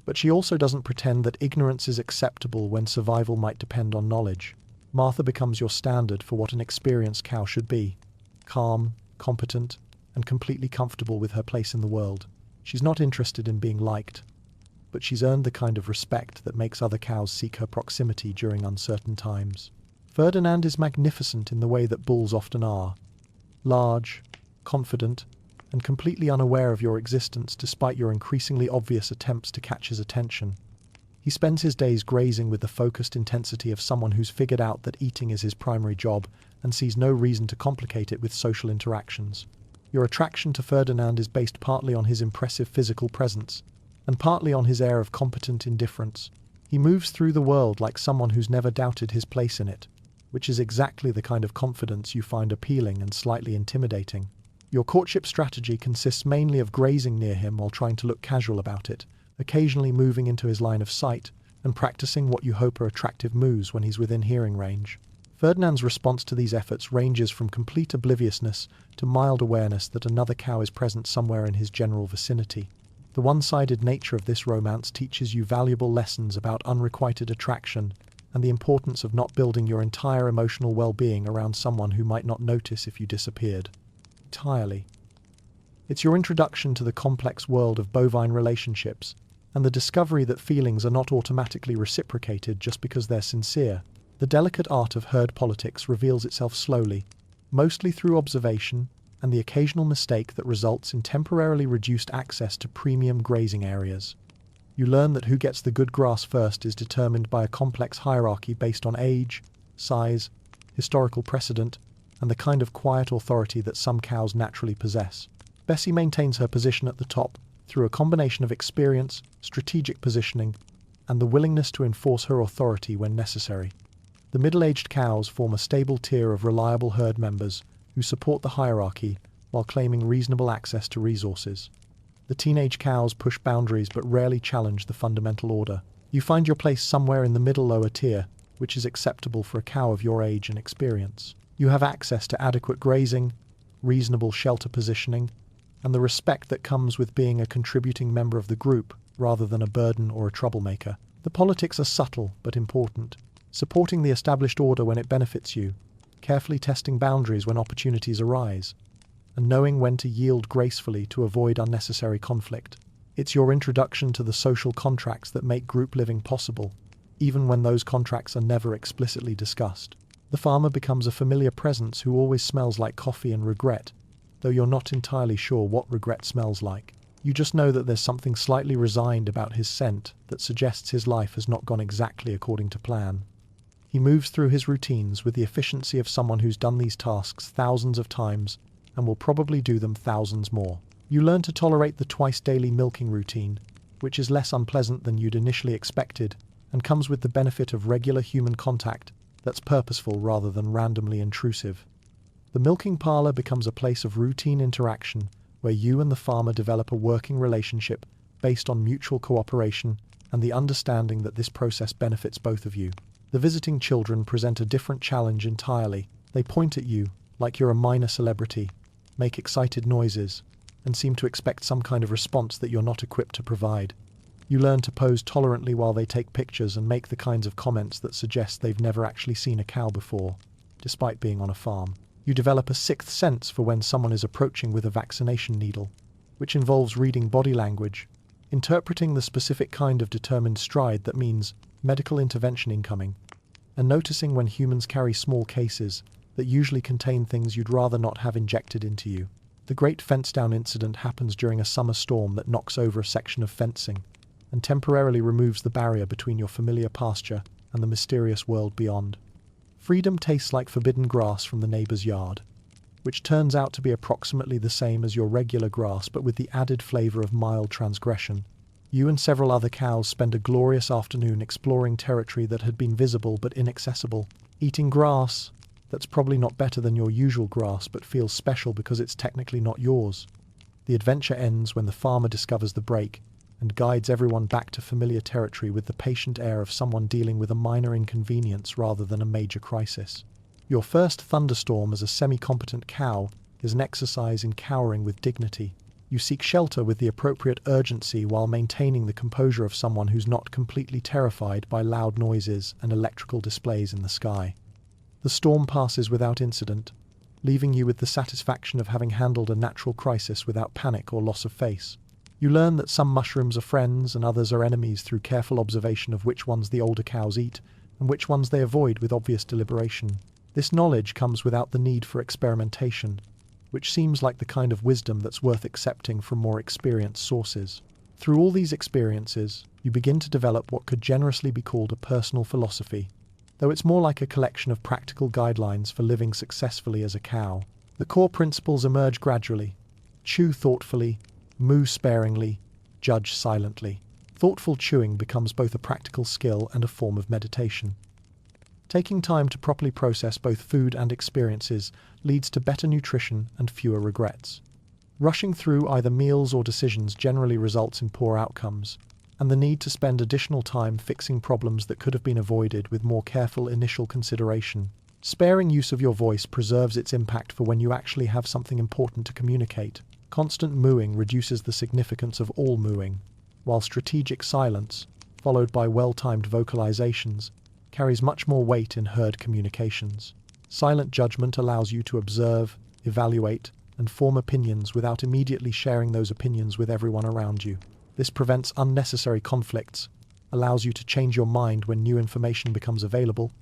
But she also doesn't pretend that ignorance is acceptable when survival might depend on knowledge. Martha becomes your standard for what an experienced cow should be: calm, competent, and completely comfortable with her place in the world. She's not interested in being liked, but she's earned the kind of respect that makes other cows seek her proximity during uncertain times. Ferdinand is magnificent in the way that bulls often are: large, confident, and completely unaware of your existence despite your increasingly obvious attempts to catch his attention. He spends his days grazing with the focused intensity of someone who's figured out that eating is his primary job and sees no reason to complicate it with social interactions. Your attraction to Ferdinand is based partly on his impressive physical presence, and partly on his air of competent indifference. He moves through the world like someone who's never doubted his place in it, which is exactly the kind of confidence you find appealing and slightly intimidating. Your courtship strategy consists mainly of grazing near him while trying to look casual about it, occasionally moving into his line of sight, and practicing what you hope are attractive moves when he's within hearing range. Ferdinand's response to these efforts ranges from complete obliviousness to mild awareness that another cow is present somewhere in his general vicinity. The one-sided nature of this romance teaches you valuable lessons about unrequited attraction and the importance of not building your entire emotional well-being around someone who might not notice if you disappeared entirely. It's your introduction to the complex world of bovine relationships and the discovery that feelings are not automatically reciprocated just because they're sincere. The delicate art of herd politics reveals itself slowly, mostly through observation and the occasional mistake that results in temporarily reduced access to premium grazing areas. You learn that who gets the good grass first is determined by a complex hierarchy based on age, size, historical precedent, and the kind of quiet authority that some cows naturally possess. Bessie maintains her position at the top through a combination of experience, strategic positioning, and the willingness to enforce her authority when necessary. The middle-aged cows form a stable tier of reliable herd members who support the hierarchy while claiming reasonable access to resources. The teenage cows push boundaries but rarely challenge the fundamental order. You find your place somewhere in the middle lower tier, which is acceptable for a cow of your age and experience. You have access to adequate grazing, reasonable shelter positioning, and the respect that comes with being a contributing member of the group rather than a burden or a troublemaker. The politics are subtle but important, supporting the established order when it benefits you, carefully testing boundaries when opportunities arise, and knowing when to yield gracefully to avoid unnecessary conflict. It's your introduction to the social contracts that make group living possible, even when those contracts are never explicitly discussed. The farmer becomes a familiar presence who always smells like coffee and regret, though you're not entirely sure what regret smells like. You just know that there's something slightly resigned about his scent that suggests his life has not gone exactly according to plan. He moves through his routines with the efficiency of someone who's done these tasks thousands of times and will probably do them thousands more. You learn to tolerate the twice-daily milking routine, which is less unpleasant than you'd initially expected and comes with the benefit of regular human contact that's purposeful rather than randomly intrusive. The milking parlor becomes a place of routine interaction where you and the farmer develop a working relationship based on mutual cooperation and the understanding that this process benefits both of you. The visiting children present a different challenge entirely. They point at you like you're a minor celebrity, make excited noises, and seem to expect some kind of response that you're not equipped to provide. You learn to pose tolerantly while they take pictures and make the kinds of comments that suggest they've never actually seen a cow before, despite being on a farm. You develop a sixth sense for when someone is approaching with a vaccination needle, which involves reading body language, interpreting the specific kind of determined stride that means medical intervention incoming, and noticing when humans carry small cases that usually contain things you'd rather not have injected into you. The Great Fence-Down incident happens during a summer storm that knocks over a section of fencing and temporarily removes the barrier between your familiar pasture and the mysterious world beyond. Freedom tastes like forbidden grass from the neighbor's yard, which turns out to be approximately the same as your regular grass but with the added flavor of mild transgression. You and several other cows spend a glorious afternoon exploring territory that had been visible but inaccessible, eating grass that's probably not better than your usual grass but feels special because it's technically not yours. The adventure ends when the farmer discovers the break and guides everyone back to familiar territory with the patient air of someone dealing with a minor inconvenience rather than a major crisis. Your first thunderstorm as a semi-competent cow is an exercise in cowering with dignity. You seek shelter with the appropriate urgency while maintaining the composure of someone who's not completely terrified by loud noises and electrical displays in the sky. The storm passes without incident, leaving you with the satisfaction of having handled a natural crisis without panic or loss of face. You learn that some mushrooms are friends and others are enemies through careful observation of which ones the older cows eat and which ones they avoid with obvious deliberation. This knowledge comes without the need for experimentation, which seems like the kind of wisdom that's worth accepting from more experienced sources. Through all these experiences, you begin to develop what could generously be called a personal philosophy, though it's more like a collection of practical guidelines for living successfully as a cow. The core principles emerge gradually: chew thoughtfully, moo sparingly, judge silently. Thoughtful chewing becomes both a practical skill and a form of meditation. Taking time to properly process both food and experiences leads to better nutrition and fewer regrets. Rushing through either meals or decisions generally results in poor outcomes, and the need to spend additional time fixing problems that could have been avoided with more careful initial consideration. Sparing use of your voice preserves its impact for when you actually have something important to communicate. Constant mooing reduces the significance of all mooing, while strategic silence, followed by well-timed vocalizations, carries much more weight in herd communications. Silent judgment allows you to observe, evaluate, and form opinions without immediately sharing those opinions with everyone around you. This prevents unnecessary conflicts, allows you to change your mind when new information becomes available,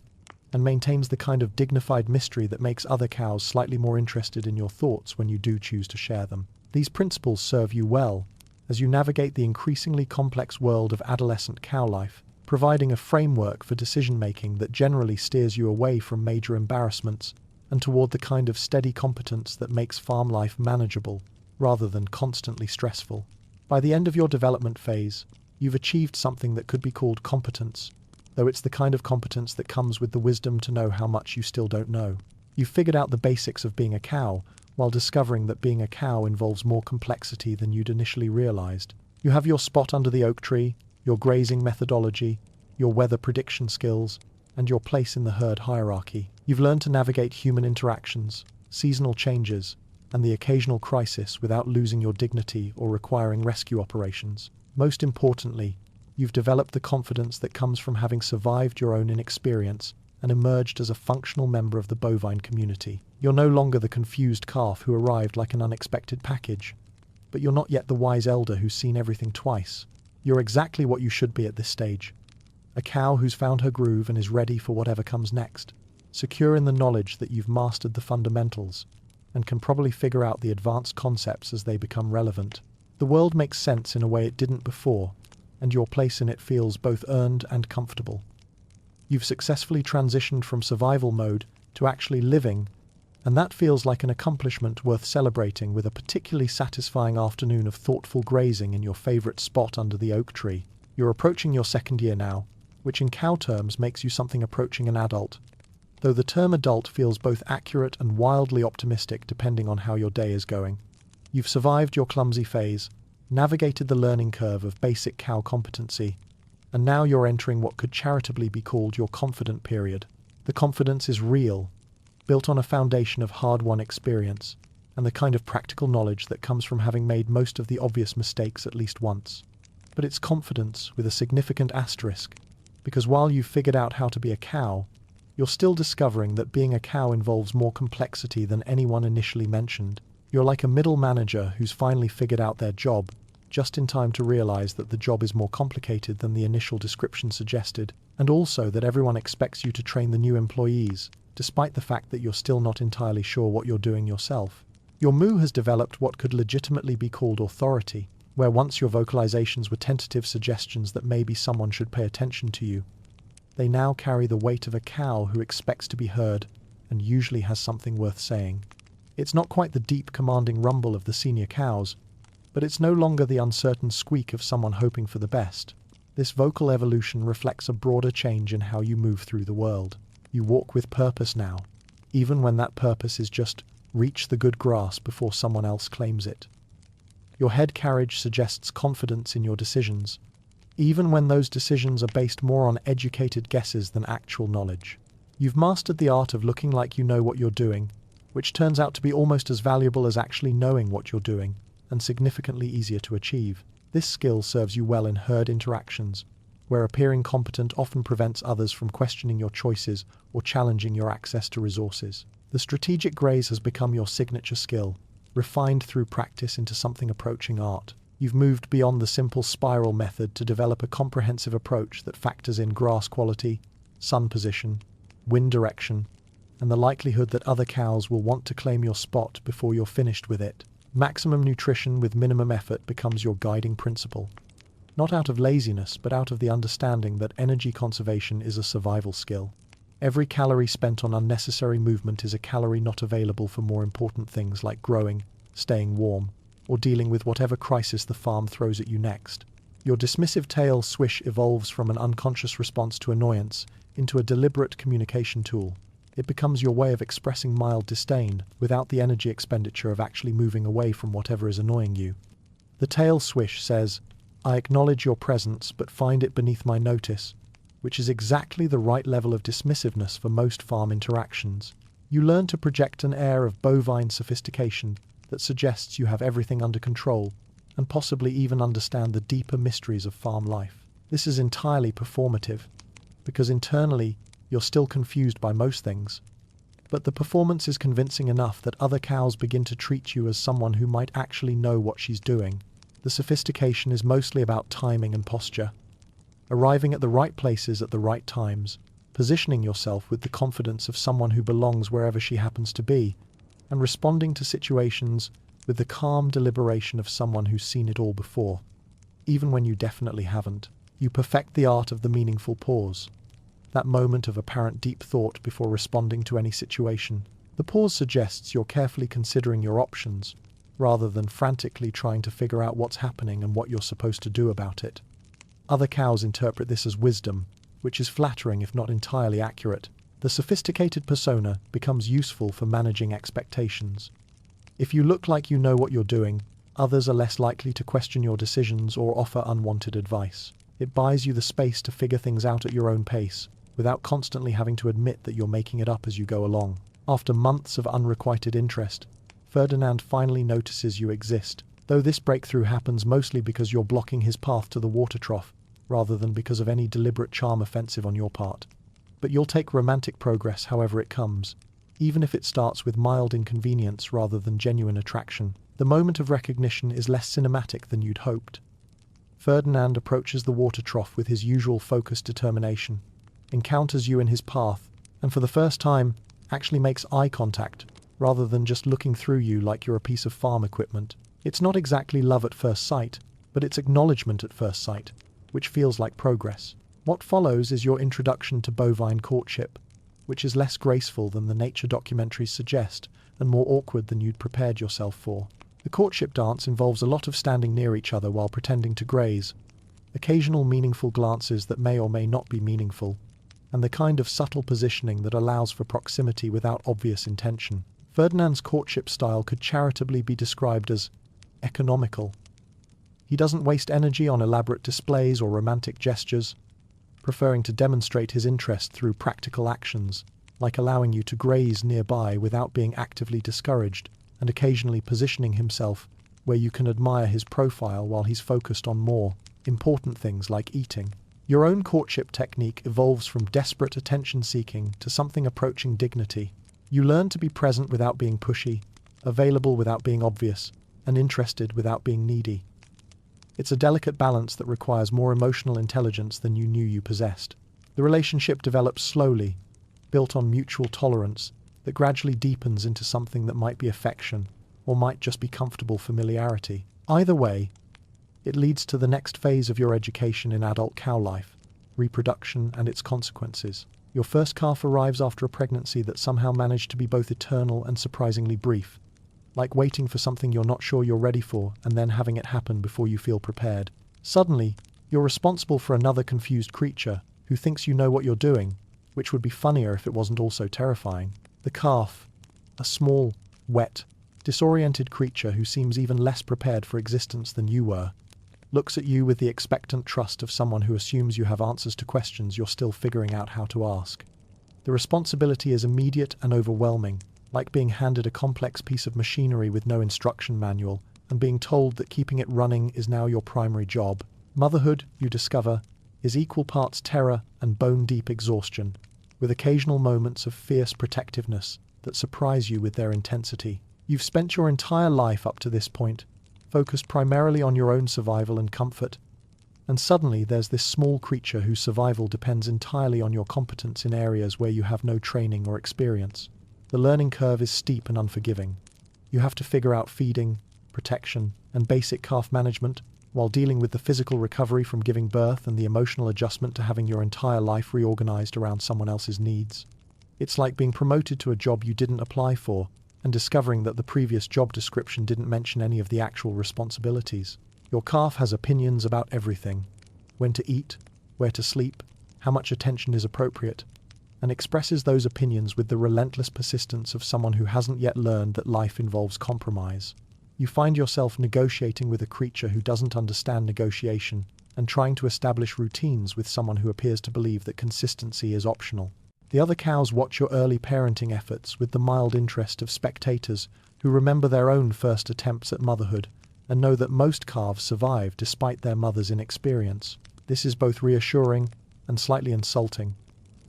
and maintains the kind of dignified mystery that makes other cows slightly more interested in your thoughts when you do choose to share them. These principles serve you well as you navigate the increasingly complex world of adolescent cow life, providing a framework for decision-making that generally steers you away from major embarrassments and toward the kind of steady competence that makes farm life manageable, rather than constantly stressful. By the end of your development phase, you've achieved something that could be called competence, though it's the kind of competence that comes with the wisdom to know how much you still don't know. You've figured out the basics of being a cow, while discovering that being a cow involves more complexity than you'd initially realized. You have your spot under the oak tree, your grazing methodology, your weather prediction skills, and your place in the herd hierarchy. You've learned to navigate human interactions, seasonal changes, and the occasional crisis without losing your dignity or requiring rescue operations. Most importantly, you've developed the confidence that comes from having survived your own inexperience and emerged as a functional member of the bovine community. You're no longer the confused calf who arrived like an unexpected package, but you're not yet the wise elder who's seen everything twice. You're exactly what you should be at this stage. A cow who's found her groove and is ready for whatever comes next, secure in the knowledge that you've mastered the fundamentals and can probably figure out the advanced concepts as they become relevant. The world makes sense in a way it didn't before, and your place in it feels both earned and comfortable. You've successfully transitioned from survival mode to actually living, and that feels like an accomplishment worth celebrating with a particularly satisfying afternoon of thoughtful grazing in your favorite spot under the oak tree. You're approaching your second year now, which in cow terms makes you something approaching an adult, though the term adult feels both accurate and wildly optimistic depending on how your day is going. You've survived your clumsy phase, navigated the learning curve of basic cow competency, and now you're entering what could charitably be called your confident period. The confidence is real, built on a foundation of hard-won experience, and the kind of practical knowledge that comes from having made most of the obvious mistakes at least once. But it's confidence with a significant asterisk, because while you've figured out how to be a cow, you're still discovering that being a cow involves more complexity than anyone initially mentioned. You're like a middle manager who's finally figured out their job, just in time to realize that the job is more complicated than the initial description suggested, and also that everyone expects you to train the new employees, despite the fact that you're still not entirely sure what you're doing yourself. Your moo has developed what could legitimately be called authority, where once your vocalizations were tentative suggestions that maybe someone should pay attention to you, they now carry the weight of a cow who expects to be heard and usually has something worth saying. It's not quite the deep, commanding rumble of the senior cows, but it's no longer the uncertain squeak of someone hoping for the best. This vocal evolution reflects a broader change in how you move through the world. You walk with purpose now, even when that purpose is just reach the good grass before someone else claims it. Your head carriage suggests confidence in your decisions, even when those decisions are based more on educated guesses than actual knowledge. You've mastered the art of looking like you know what you're doing, which turns out to be almost as valuable as actually knowing what you're doing, and significantly easier to achieve. This skill serves you well in herd interactions, where appearing competent often prevents others from questioning your choices or challenging your access to resources. The strategic graze has become your signature skill, refined through practice into something approaching art. You've moved beyond the simple spiral method to develop a comprehensive approach that factors in grass quality, sun position, wind direction, and the likelihood that other cows will want to claim your spot before you're finished with it. Maximum nutrition with minimum effort becomes your guiding principle. Not out of laziness, but out of the understanding that energy conservation is a survival skill. Every calorie spent on unnecessary movement is a calorie not available for more important things like growing, staying warm, or dealing with whatever crisis the farm throws at you next. Your dismissive tail swish evolves from an unconscious response to annoyance into a deliberate communication tool. It becomes your way of expressing mild disdain without the energy expenditure of actually moving away from whatever is annoying you. The tail swish says, "I acknowledge your presence, but find it beneath my notice," which is exactly the right level of dismissiveness for most farm interactions. You learn to project an air of bovine sophistication that suggests you have everything under control and possibly even understand the deeper mysteries of farm life. This is entirely performative, because internally you're still confused by most things. But the performance is convincing enough that other cows begin to treat you as someone who might actually know what she's doing. The sophistication is mostly about timing and posture, arriving at the right places at the right times, positioning yourself with the confidence of someone who belongs wherever she happens to be, and responding to situations with the calm deliberation of someone who's seen it all before. Even when you definitely haven't, you perfect the art of the meaningful pause. That moment of apparent deep thought before responding to any situation. The pause suggests you're carefully considering your options, rather than frantically trying to figure out what's happening and what you're supposed to do about it. Other cows interpret this as wisdom, which is flattering if not entirely accurate. The sophisticated persona becomes useful for managing expectations. If you look like you know what you're doing, others are less likely to question your decisions or offer unwanted advice. It buys you the space to figure things out at your own pace, without constantly having to admit that you're making it up as you go along. After months of unrequited interest, Ferdinand finally notices you exist, though this breakthrough happens mostly because you're blocking his path to the water trough, rather than because of any deliberate charm offensive on your part. But you'll take romantic progress however it comes, even if it starts with mild inconvenience rather than genuine attraction. The moment of recognition is less cinematic than you'd hoped. Ferdinand approaches the water trough with his usual focused determination, encounters you in his path, and for the first time, actually makes eye contact, rather than just looking through you like you're a piece of farm equipment. It's not exactly love at first sight, but it's acknowledgement at first sight, which feels like progress. What follows is your introduction to bovine courtship, which is less graceful than the nature documentaries suggest, and more awkward than you'd prepared yourself for. The courtship dance involves a lot of standing near each other while pretending to graze, occasional meaningful glances that may or may not be meaningful, and the kind of subtle positioning that allows for proximity without obvious intention. Ferdinand's courtship style could charitably be described as economical. He doesn't waste energy on elaborate displays or romantic gestures, preferring to demonstrate his interest through practical actions, like allowing you to graze nearby without being actively discouraged, and occasionally positioning himself where you can admire his profile while he's focused on more important things like eating. Your own courtship technique evolves from desperate attention-seeking to something approaching dignity. You learn to be present without being pushy, available without being obvious, and interested without being needy. It's a delicate balance that requires more emotional intelligence than you knew you possessed. The relationship develops slowly, built on mutual tolerance, that gradually deepens into something that might be affection, or might just be comfortable familiarity. Either way, it leads to the next phase of your education in adult cow life, reproduction and its consequences. Your first calf arrives after a pregnancy that somehow managed to be both eternal and surprisingly brief, like waiting for something you're not sure you're ready for and then having it happen before you feel prepared. Suddenly, you're responsible for another confused creature who thinks you know what you're doing, which would be funnier if it wasn't also terrifying. The calf, a small, wet, disoriented creature who seems even less prepared for existence than you were, looks at you with the expectant trust of someone who assumes you have answers to questions you're still figuring out how to ask. The responsibility is immediate and overwhelming, like being handed a complex piece of machinery with no instruction manual and being told that keeping it running is now your primary job. Motherhood, you discover, is equal parts terror and bone-deep exhaustion, with occasional moments of fierce protectiveness that surprise you with their intensity. You've spent your entire life up to this point focused primarily on your own survival and comfort, and suddenly there's this small creature whose survival depends entirely on your competence in areas where you have no training or experience. The learning curve is steep and unforgiving. You have to figure out feeding, protection, and basic calf management, while dealing with the physical recovery from giving birth and the emotional adjustment to having your entire life reorganized around someone else's needs. It's like being promoted to a job you didn't apply for, and discovering that the previous job description didn't mention any of the actual responsibilities. Your calf has opinions about everything: when to eat, where to sleep, how much attention is appropriate, and expresses those opinions with the relentless persistence of someone who hasn't yet learned that life involves compromise. You find yourself negotiating with a creature who doesn't understand negotiation and trying to establish routines with someone who appears to believe that consistency is optional. The other cows watch your early parenting efforts with the mild interest of spectators who remember their own first attempts at motherhood and know that most calves survive despite their mother's inexperience. This is both reassuring and slightly insulting,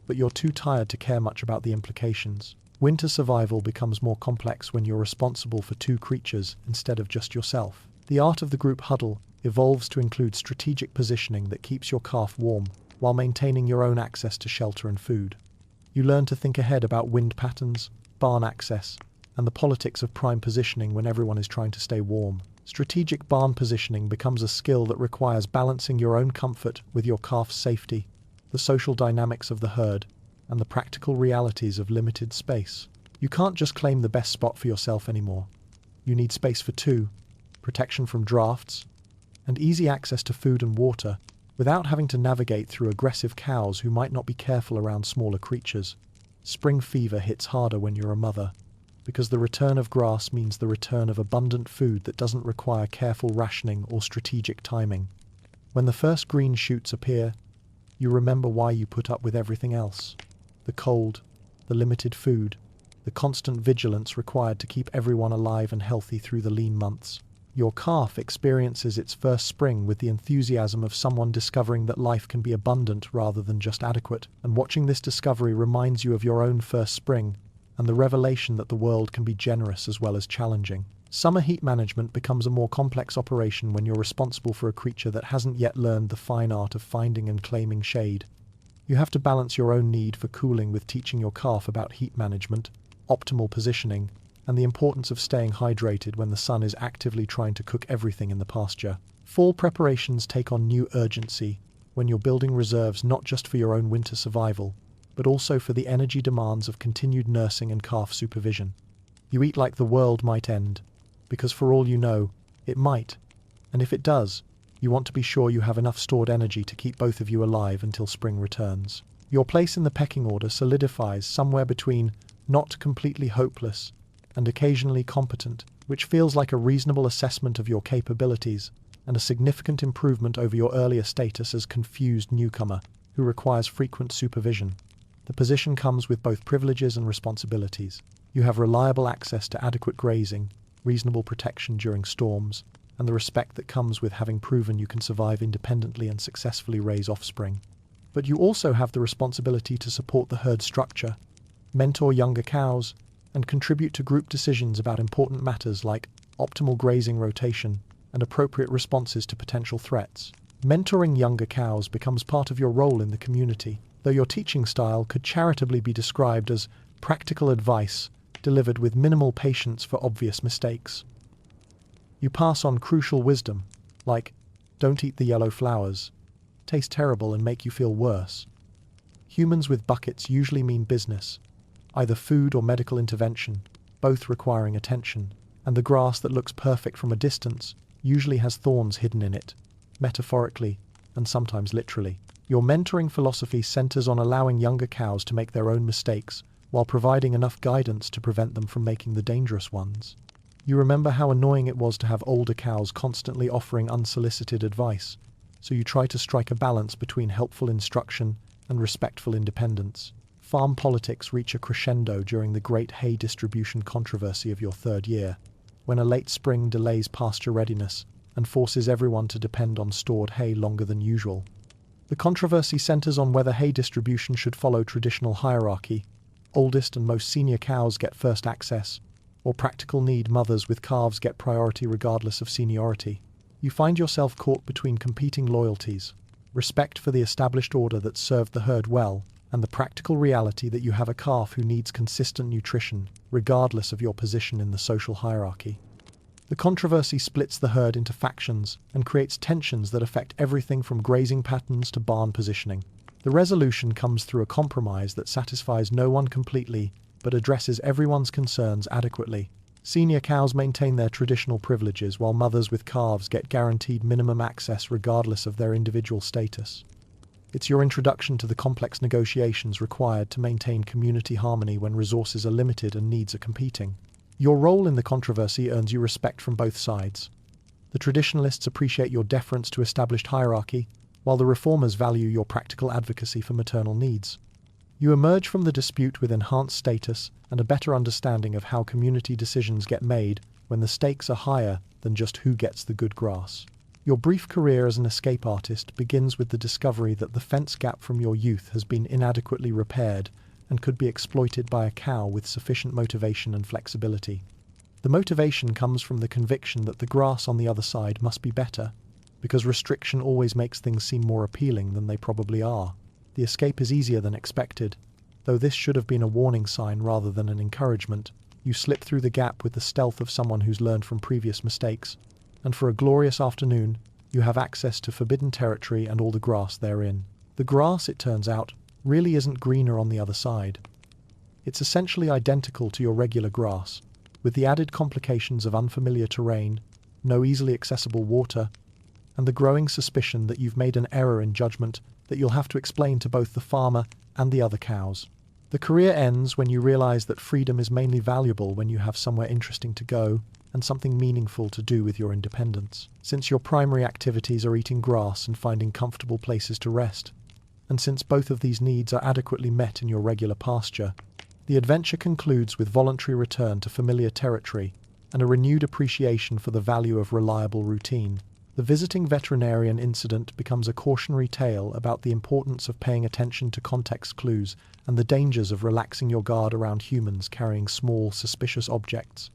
but you're too tired to care much about the implications. Winter survival becomes more complex when you're responsible for two creatures instead of just yourself. The art of the group huddle evolves to include strategic positioning that keeps your calf warm while maintaining your own access to shelter and food. You learn to think ahead about wind patterns, barn access, and the politics of prime positioning when everyone is trying to stay warm. Strategic barn positioning becomes a skill that requires balancing your own comfort with your calf's safety, the social dynamics of the herd, and the practical realities of limited space. You can't just claim the best spot for yourself anymore. You need space for two, protection from drafts, and easy access to food and water without having to navigate through aggressive cows who might not be careful around smaller creatures. Spring fever hits harder when you're a mother, because the return of grass means the return of abundant food that doesn't require careful rationing or strategic timing. When the first green shoots appear, you remember why you put up with everything else: the cold, the limited food, the constant vigilance required to keep everyone alive and healthy through the lean months. Your calf experiences its first spring with the enthusiasm of someone discovering that life can be abundant rather than just adequate, and watching this discovery reminds you of your own first spring and the revelation that the world can be generous as well as challenging. Summer heat management becomes a more complex operation when you're responsible for a creature that hasn't yet learned the fine art of finding and claiming shade. You have to balance your own need for cooling with teaching your calf about heat management, optimal positioning, and the importance of staying hydrated when the sun is actively trying to cook everything in the pasture. Fall preparations take on new urgency when you're building reserves not just for your own winter survival, but also for the energy demands of continued nursing and calf supervision. You eat like the world might end, because for all you know, it might. And if it does, you want to be sure you have enough stored energy to keep both of you alive until spring returns. Your place in the pecking order solidifies somewhere between not completely hopeless and occasionally competent, which feels like a reasonable assessment of your capabilities and a significant improvement over your earlier status as confused newcomer who requires frequent supervision. The position comes with both privileges and responsibilities. You have reliable access to adequate grazing, reasonable protection during storms, and the respect that comes with having proven you can survive independently and successfully raise offspring. But you also have the responsibility to support the herd structure, mentor younger cows, and contribute to group decisions about important matters like optimal grazing rotation and appropriate responses to potential threats. Mentoring younger cows becomes part of your role in the community, though your teaching style could charitably be described as practical advice delivered with minimal patience for obvious mistakes. You pass on crucial wisdom, like, don't eat the yellow flowers, taste terrible and make you feel worse. Humans with buckets usually mean business, either food or medical intervention, both requiring attention, and the grass that looks perfect from a distance usually has thorns hidden in it, metaphorically and sometimes literally. Your mentoring philosophy centers on allowing younger cows to make their own mistakes while providing enough guidance to prevent them from making the dangerous ones. You remember how annoying it was to have older cows constantly offering unsolicited advice, so you try to strike a balance between helpful instruction and respectful independence. Farm politics reach a crescendo during the great hay distribution controversy of your third year, when a late spring delays pasture readiness and forces everyone to depend on stored hay longer than usual. The controversy centers on whether hay distribution should follow traditional hierarchy, oldest and most senior cows get first access, or practical need mothers with calves get priority regardless of seniority. You find yourself caught between competing loyalties, respect for the established order that served the herd well, and the practical reality that you have a calf who needs consistent nutrition, regardless of your position in the social hierarchy. The controversy splits the herd into factions and creates tensions that affect everything from grazing patterns to barn positioning. The resolution comes through a compromise that satisfies no one completely, but addresses everyone's concerns adequately, Senior cows maintain their traditional privileges, while mothers with calves get guaranteed minimum access regardless of their individual status. It's your introduction to the complex negotiations required to maintain community harmony when resources are limited and needs are competing. Your role in the controversy earns you respect from both sides. The traditionalists appreciate your deference to established hierarchy, while the reformers value your practical advocacy for maternal needs. You emerge from the dispute with enhanced status and a better understanding of how community decisions get made when the stakes are higher than just who gets the good grass. Your brief career as an escape artist begins with the discovery that the fence gap from your youth has been inadequately repaired and could be exploited by a cow with sufficient motivation and flexibility. The motivation comes from the conviction that the grass on the other side must be better, because restriction always makes things seem more appealing than they probably are. The escape is easier than expected. Though this should have been a warning sign rather than an encouragement, you slip through the gap with the stealth of someone who's learned from previous mistakes, and for a glorious afternoon, you have access to forbidden territory and all the grass therein. The grass, it turns out, really isn't greener on the other side. It's essentially identical to your regular grass, with the added complications of unfamiliar terrain, no easily accessible water, and the growing suspicion that you've made an error in judgment that you'll have to explain to both the farmer and the other cows. The career ends when you realize that freedom is mainly valuable when you have somewhere interesting to go and something meaningful to do with your independence. Since your primary activities are eating grass and finding comfortable places to rest, and since both of these needs are adequately met in your regular pasture, the adventure concludes with voluntary return to familiar territory and a renewed appreciation for the value of reliable routine. The visiting veterinarian incident becomes a cautionary tale about the importance of paying attention to context clues and the dangers of relaxing your guard around humans carrying small, suspicious objects.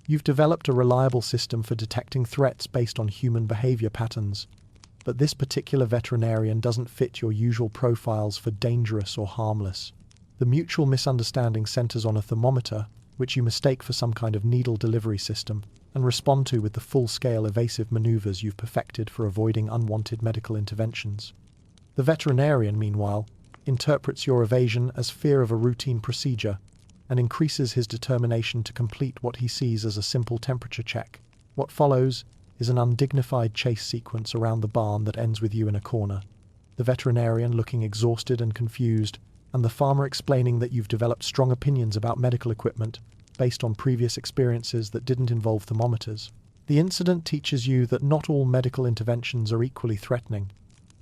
You've developed a reliable system for detecting threats based on human behavior patterns, but this particular veterinarian doesn't fit your usual profiles for dangerous or harmless. The mutual misunderstanding centers on a thermometer, which you mistake for some kind of needle delivery system, and respond to with the full-scale evasive maneuvers you've perfected for avoiding unwanted medical interventions. The veterinarian, meanwhile, interprets your evasion as fear of a routine procedure and increases his determination to complete what he sees as a simple temperature check. What follows is an undignified chase sequence around the barn that ends with you in a corner, the veterinarian looking exhausted and confused, and the farmer explaining that you've developed strong opinions about medical equipment based on previous experiences that didn't involve thermometers. The incident teaches you that not all medical interventions are equally threatening,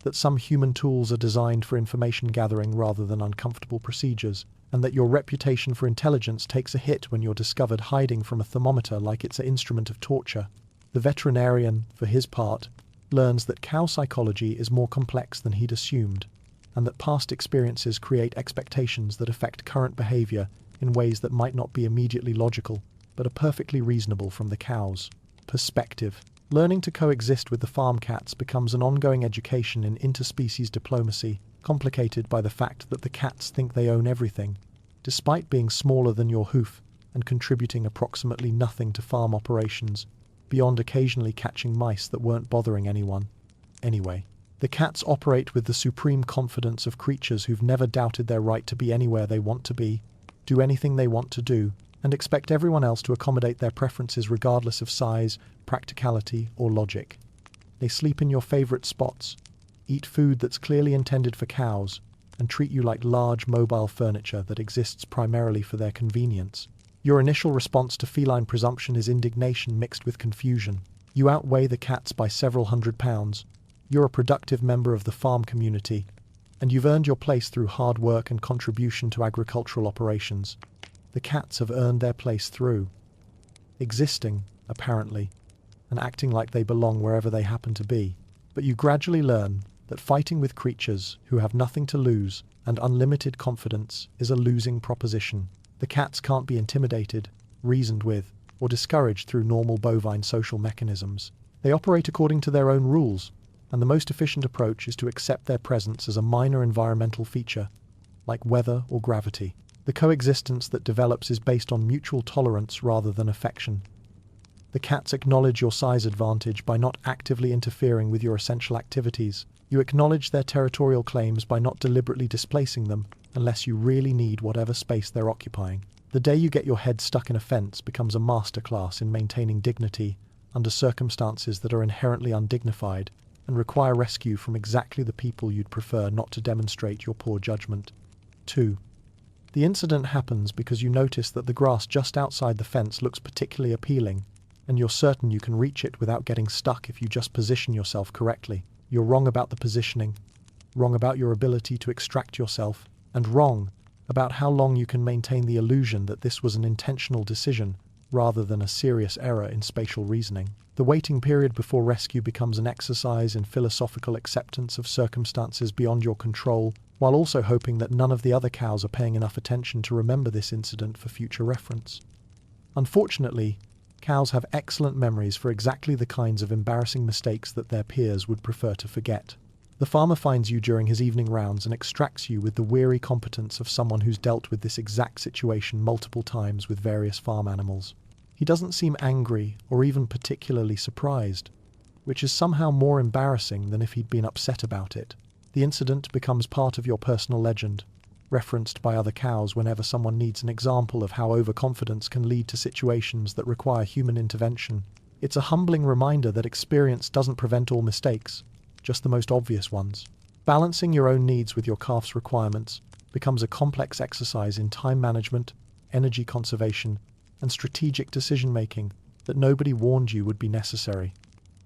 that some human tools are designed for information gathering rather than uncomfortable procedures, and that your reputation for intelligence takes a hit when you're discovered hiding from a thermometer like it's an instrument of torture. The veterinarian, for his part, learns that cow psychology is more complex than he'd assumed, and that past experiences create expectations that affect current behavior in ways that might not be immediately logical, but are perfectly reasonable from the cow's perspective. Learning to coexist with the farm cats becomes an ongoing education in interspecies diplomacy, complicated by the fact that the cats think they own everything, despite being smaller than your hoof and contributing approximately nothing to farm operations, beyond occasionally catching mice that weren't bothering anyone. Anyway, the cats operate with the supreme confidence of creatures who've never doubted their right to be anywhere they want to be, do anything they want to do, and expect everyone else to accommodate their preferences regardless of size, practicality, or logic. They sleep in your favorite spots, eat food that's clearly intended for cows, and treat you like large mobile furniture that exists primarily for their convenience. Your initial response to feline presumption is indignation mixed with confusion. You outweigh the cats by several hundred pounds. You're a productive member of the farm community, and you've earned your place through hard work and contribution to agricultural operations. The cats have earned their place through existing, apparently, and acting like they belong wherever they happen to be. But you gradually learn that fighting with creatures who have nothing to lose and unlimited confidence is a losing proposition. The cats can't be intimidated, reasoned with, or discouraged through normal bovine social mechanisms. They operate according to their own rules, and the most efficient approach is to accept their presence as a minor environmental feature, like weather or gravity. The coexistence that develops is based on mutual tolerance rather than affection. The cats acknowledge your size advantage by not actively interfering with your essential activities. You acknowledge their territorial claims by not deliberately displacing them unless you really need whatever space they're occupying. The day you get your head stuck in a fence becomes a masterclass in maintaining dignity under circumstances that are inherently undignified and require rescue from exactly the people you'd prefer not to demonstrate your poor judgment. 2. The incident happens because you notice that the grass just outside the fence looks particularly appealing, and you're certain you can reach it without getting stuck if you just position yourself correctly. You're wrong about the positioning, wrong about your ability to extract yourself, and wrong about how long you can maintain the illusion that this was an intentional decision rather than a serious error in spatial reasoning. The waiting period before rescue becomes an exercise in philosophical acceptance of circumstances beyond your control, while also hoping that none of the other cows are paying enough attention to remember this incident for future reference. Unfortunately, cows have excellent memories for exactly the kinds of embarrassing mistakes that their peers would prefer to forget. The farmer finds you during his evening rounds and extracts you with the weary competence of someone who's dealt with this exact situation multiple times with various farm animals. He doesn't seem angry or even particularly surprised, which is somehow more embarrassing than if he'd been upset about it. The incident becomes part of your personal legend, referenced by other cows whenever someone needs an example of how overconfidence can lead to situations that require human intervention. It's a humbling reminder that experience doesn't prevent all mistakes, just the most obvious ones. Balancing your own needs with your calf's requirements becomes a complex exercise in time management, energy conservation, and strategic decision-making that nobody warned you would be necessary.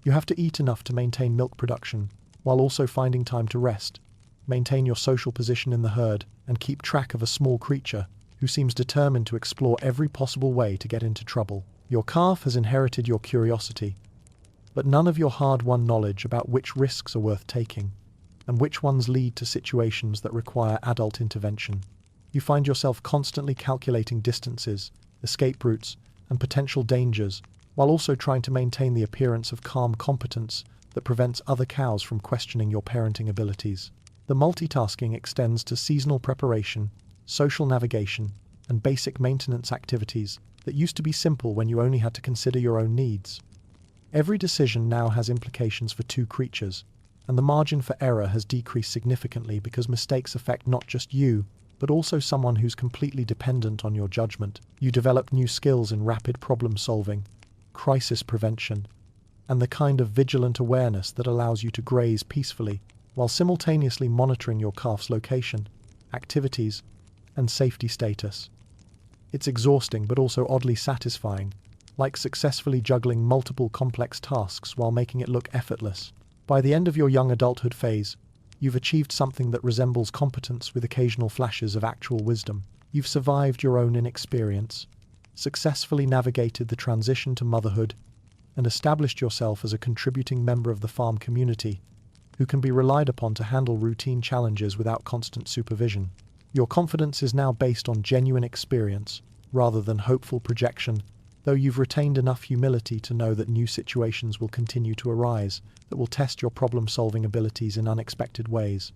You have to eat enough to maintain milk production, while also finding time to rest, maintain your social position in the herd, and keep track of a small creature who seems determined to explore every possible way to get into trouble. Your calf has inherited your curiosity, but none of your hard-won knowledge about which risks are worth taking, and which ones lead to situations that require adult intervention. You find yourself constantly calculating distances, escape routes, and potential dangers, while also trying to maintain the appearance of calm competence that prevents other cows from questioning your parenting abilities. The multitasking extends to seasonal preparation, social navigation, and basic maintenance activities that used to be simple when you only had to consider your own needs. Every decision now has implications for two creatures, and the margin for error has decreased significantly because mistakes affect not just you, but also someone who's completely dependent on your judgment. You develop new skills in rapid problem solving, crisis prevention, and the kind of vigilant awareness that allows you to graze peacefully while simultaneously monitoring your calf's location, activities, and safety status. It's exhausting but also oddly satisfying, like successfully juggling multiple complex tasks while making it look effortless. By the end of your young adulthood phase, you've achieved something that resembles competence with occasional flashes of actual wisdom. You've survived your own inexperience, successfully navigated the transition to motherhood, and established yourself as a contributing member of the farm community who can be relied upon to handle routine challenges without constant supervision. Your confidence is now based on genuine experience rather than hopeful projection, though you've retained enough humility to know that new situations will continue to arise that will test your problem-solving abilities in unexpected ways.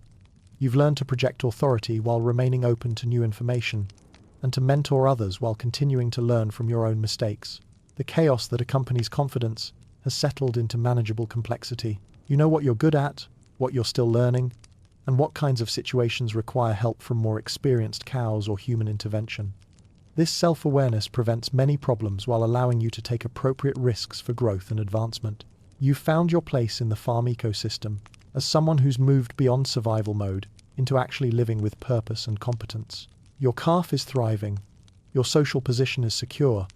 You've learned to project authority while remaining open to new information, and to mentor others while continuing to learn from your own mistakes. The chaos that accompanies confidence has settled into manageable complexity. You know what you're good at, what you're still learning, and what kinds of situations require help from more experienced cows or human intervention. This self-awareness prevents many problems while allowing you to take appropriate risks for growth and advancement. You've found your place in the farm ecosystem as someone who's moved beyond survival mode into actually living with purpose and competence. Your calf is thriving, your social position is secure,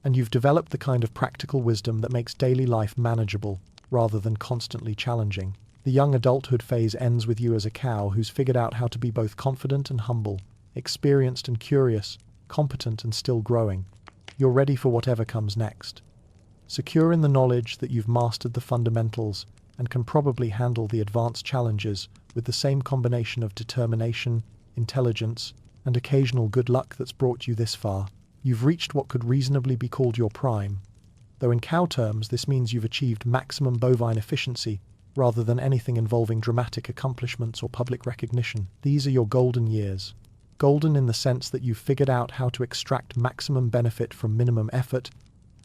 and you've developed the kind of practical wisdom that makes daily life manageable rather than constantly challenging. The young adulthood phase ends with you as a cow who's figured out how to be both confident and humble, experienced and curious, competent and still growing. You're ready for whatever comes next. Secure in the knowledge that you've mastered the fundamentals and can probably handle the advanced challenges with the same combination of determination, intelligence, and occasional good luck that's brought you this far. You've reached what could reasonably be called your prime, though in cow terms this means you've achieved maximum bovine efficiency rather than anything involving dramatic accomplishments or public recognition. These are your golden years. Golden in the sense that you've figured out how to extract maximum benefit from minimum effort,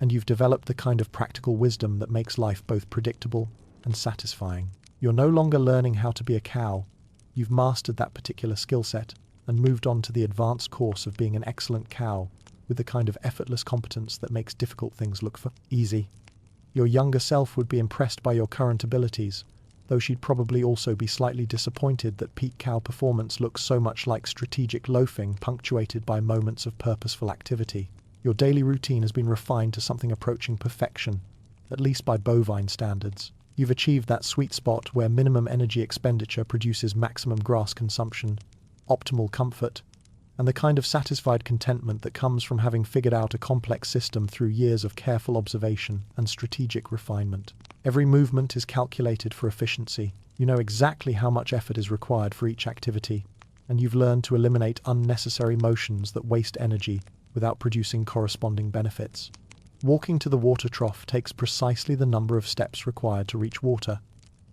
and you've developed the kind of practical wisdom that makes life both predictable and satisfying. You're no longer learning how to be a cow. You've mastered that particular skill set and moved on to the advanced course of being an excellent cow with the kind of effortless competence that makes difficult things look for easy. Your younger self would be impressed by your current abilities, though she'd probably also be slightly disappointed that peak cow performance looks so much like strategic loafing punctuated by moments of purposeful activity. Your daily routine has been refined to something approaching perfection, at least by bovine standards. You've achieved that sweet spot where minimum energy expenditure produces maximum grass consumption, optimal comfort, and the kind of satisfied contentment that comes from having figured out a complex system through years of careful observation and strategic refinement. Every movement is calculated for efficiency. You know exactly how much effort is required for each activity, and you've learned to eliminate unnecessary motions that waste energy without producing corresponding benefits. Walking to the water trough takes precisely the number of steps required to reach water,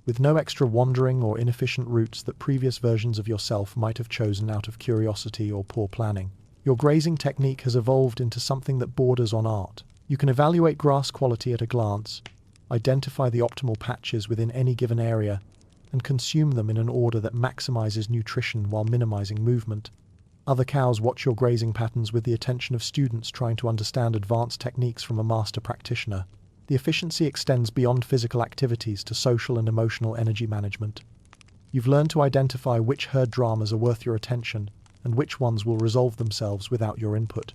with no extra wandering or inefficient routes that previous versions of yourself might have chosen out of curiosity or poor planning. Your grazing technique has evolved into something that borders on art. You can evaluate grass quality at a glance, identify the optimal patches within any given area, and consume them in an order that maximizes nutrition while minimizing movement. Other cows watch your grazing patterns with the attention of students trying to understand advanced techniques from a master practitioner. The efficiency extends beyond physical activities to social and emotional energy management. You've learned to identify which herd dramas are worth your attention and which ones will resolve themselves without your input.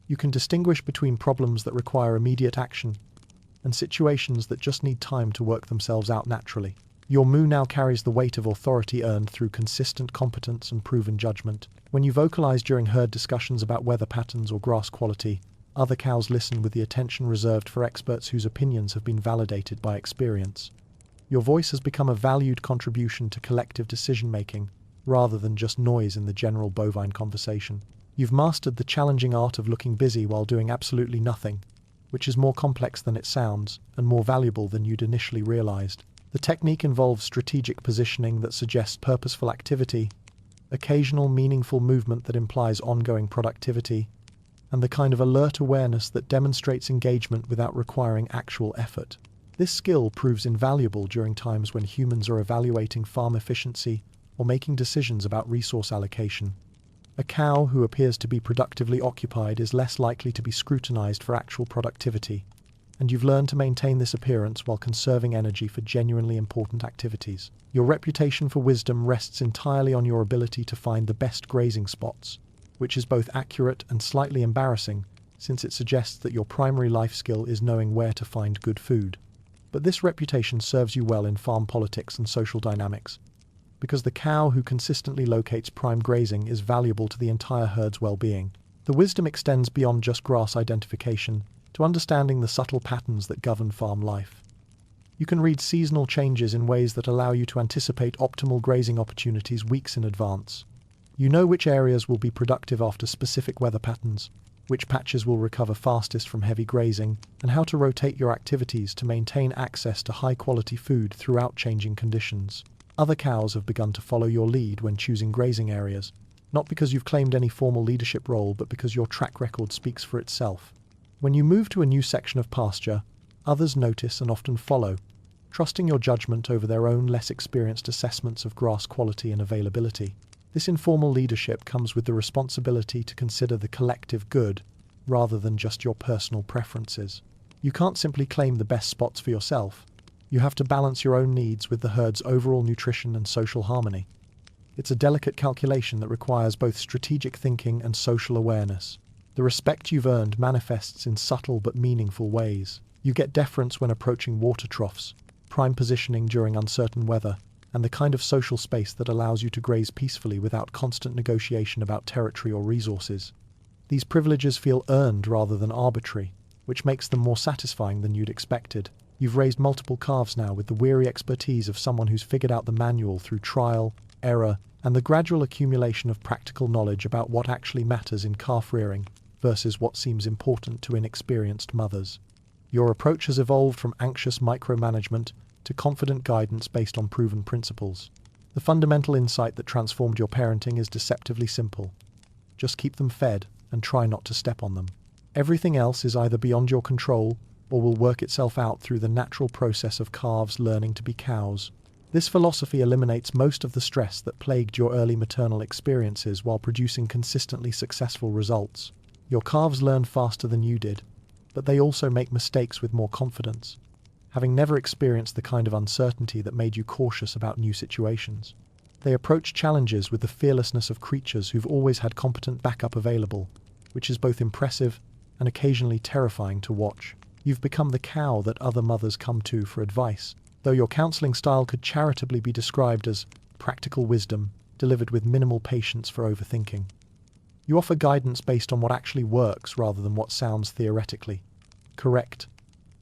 You can distinguish between problems that require immediate action and situations that just need time to work themselves out naturally. Your moo now carries the weight of authority earned through consistent competence and proven judgment. When you vocalize during herd discussions about weather patterns or grass quality, other cows listen with the attention reserved for experts whose opinions have been validated by experience. Your voice has become a valued contribution to collective decision-making, rather than just noise in the general bovine conversation. You've mastered the challenging art of looking busy while doing absolutely nothing, which is more complex than it sounds and more valuable than you'd initially realized. The technique involves strategic positioning that suggests purposeful activity, occasional meaningful movement that implies ongoing productivity, and the kind of alert awareness that demonstrates engagement without requiring actual effort. This skill proves invaluable during times when humans are evaluating farm efficiency or making decisions about resource allocation. A cow who appears to be productively occupied is less likely to be scrutinized for actual productivity, and you've learned to maintain this appearance while conserving energy for genuinely important activities. Your reputation for wisdom rests entirely on your ability to find the best grazing spots, which is both accurate and slightly embarrassing, since it suggests that your primary life skill is knowing where to find good food. But this reputation serves you well in farm politics and social dynamics, because the cow who consistently locates prime grazing is valuable to the entire herd's well-being. The wisdom extends beyond just grass identification to understanding the subtle patterns that govern farm life. You can read seasonal changes in ways that allow you to anticipate optimal grazing opportunities weeks in advance. You know which areas will be productive after specific weather patterns, which patches will recover fastest from heavy grazing, and how to rotate your activities to maintain access to high-quality food throughout changing conditions. Other cows have begun to follow your lead when choosing grazing areas, not because you've claimed any formal leadership role, but because your track record speaks for itself. When you move to a new section of pasture, others notice and often follow, trusting your judgment over their own less experienced assessments of grass quality and availability. This informal leadership comes with the responsibility to consider the collective good, rather than just your personal preferences. You can't simply claim the best spots for yourself. You have to balance your own needs with the herd's overall nutrition and social harmony. It's a delicate calculation that requires both strategic thinking and social awareness. The respect you've earned manifests in subtle but meaningful ways. You get deference when approaching water troughs, prime positioning during uncertain weather, and the kind of social space that allows you to graze peacefully without constant negotiation about territory or resources. These privileges feel earned rather than arbitrary, which makes them more satisfying than you'd expected. You've raised multiple calves now with the weary expertise of someone who's figured out the manual through trial, error, and the gradual accumulation of practical knowledge about what actually matters in calf rearing versus what seems important to inexperienced mothers. Your approach has evolved from anxious micromanagement to confident guidance based on proven principles. The fundamental insight that transformed your parenting is deceptively simple. Just keep them fed and try not to step on them. Everything else is either beyond your control or will work itself out through the natural process of calves learning to be cows. This philosophy eliminates most of the stress that plagued your early maternal experiences while producing consistently successful results. Your calves learn faster than you did, but they also make mistakes with more confidence, having never experienced the kind of uncertainty that made you cautious about new situations. They approach challenges with the fearlessness of creatures who've always had competent backup available, which is both impressive and occasionally terrifying to watch. You've become the cow that other mothers come to for advice, though your counseling style could charitably be described as practical wisdom delivered with minimal patience for overthinking. You offer guidance based on what actually works rather than what sounds theoretically correct,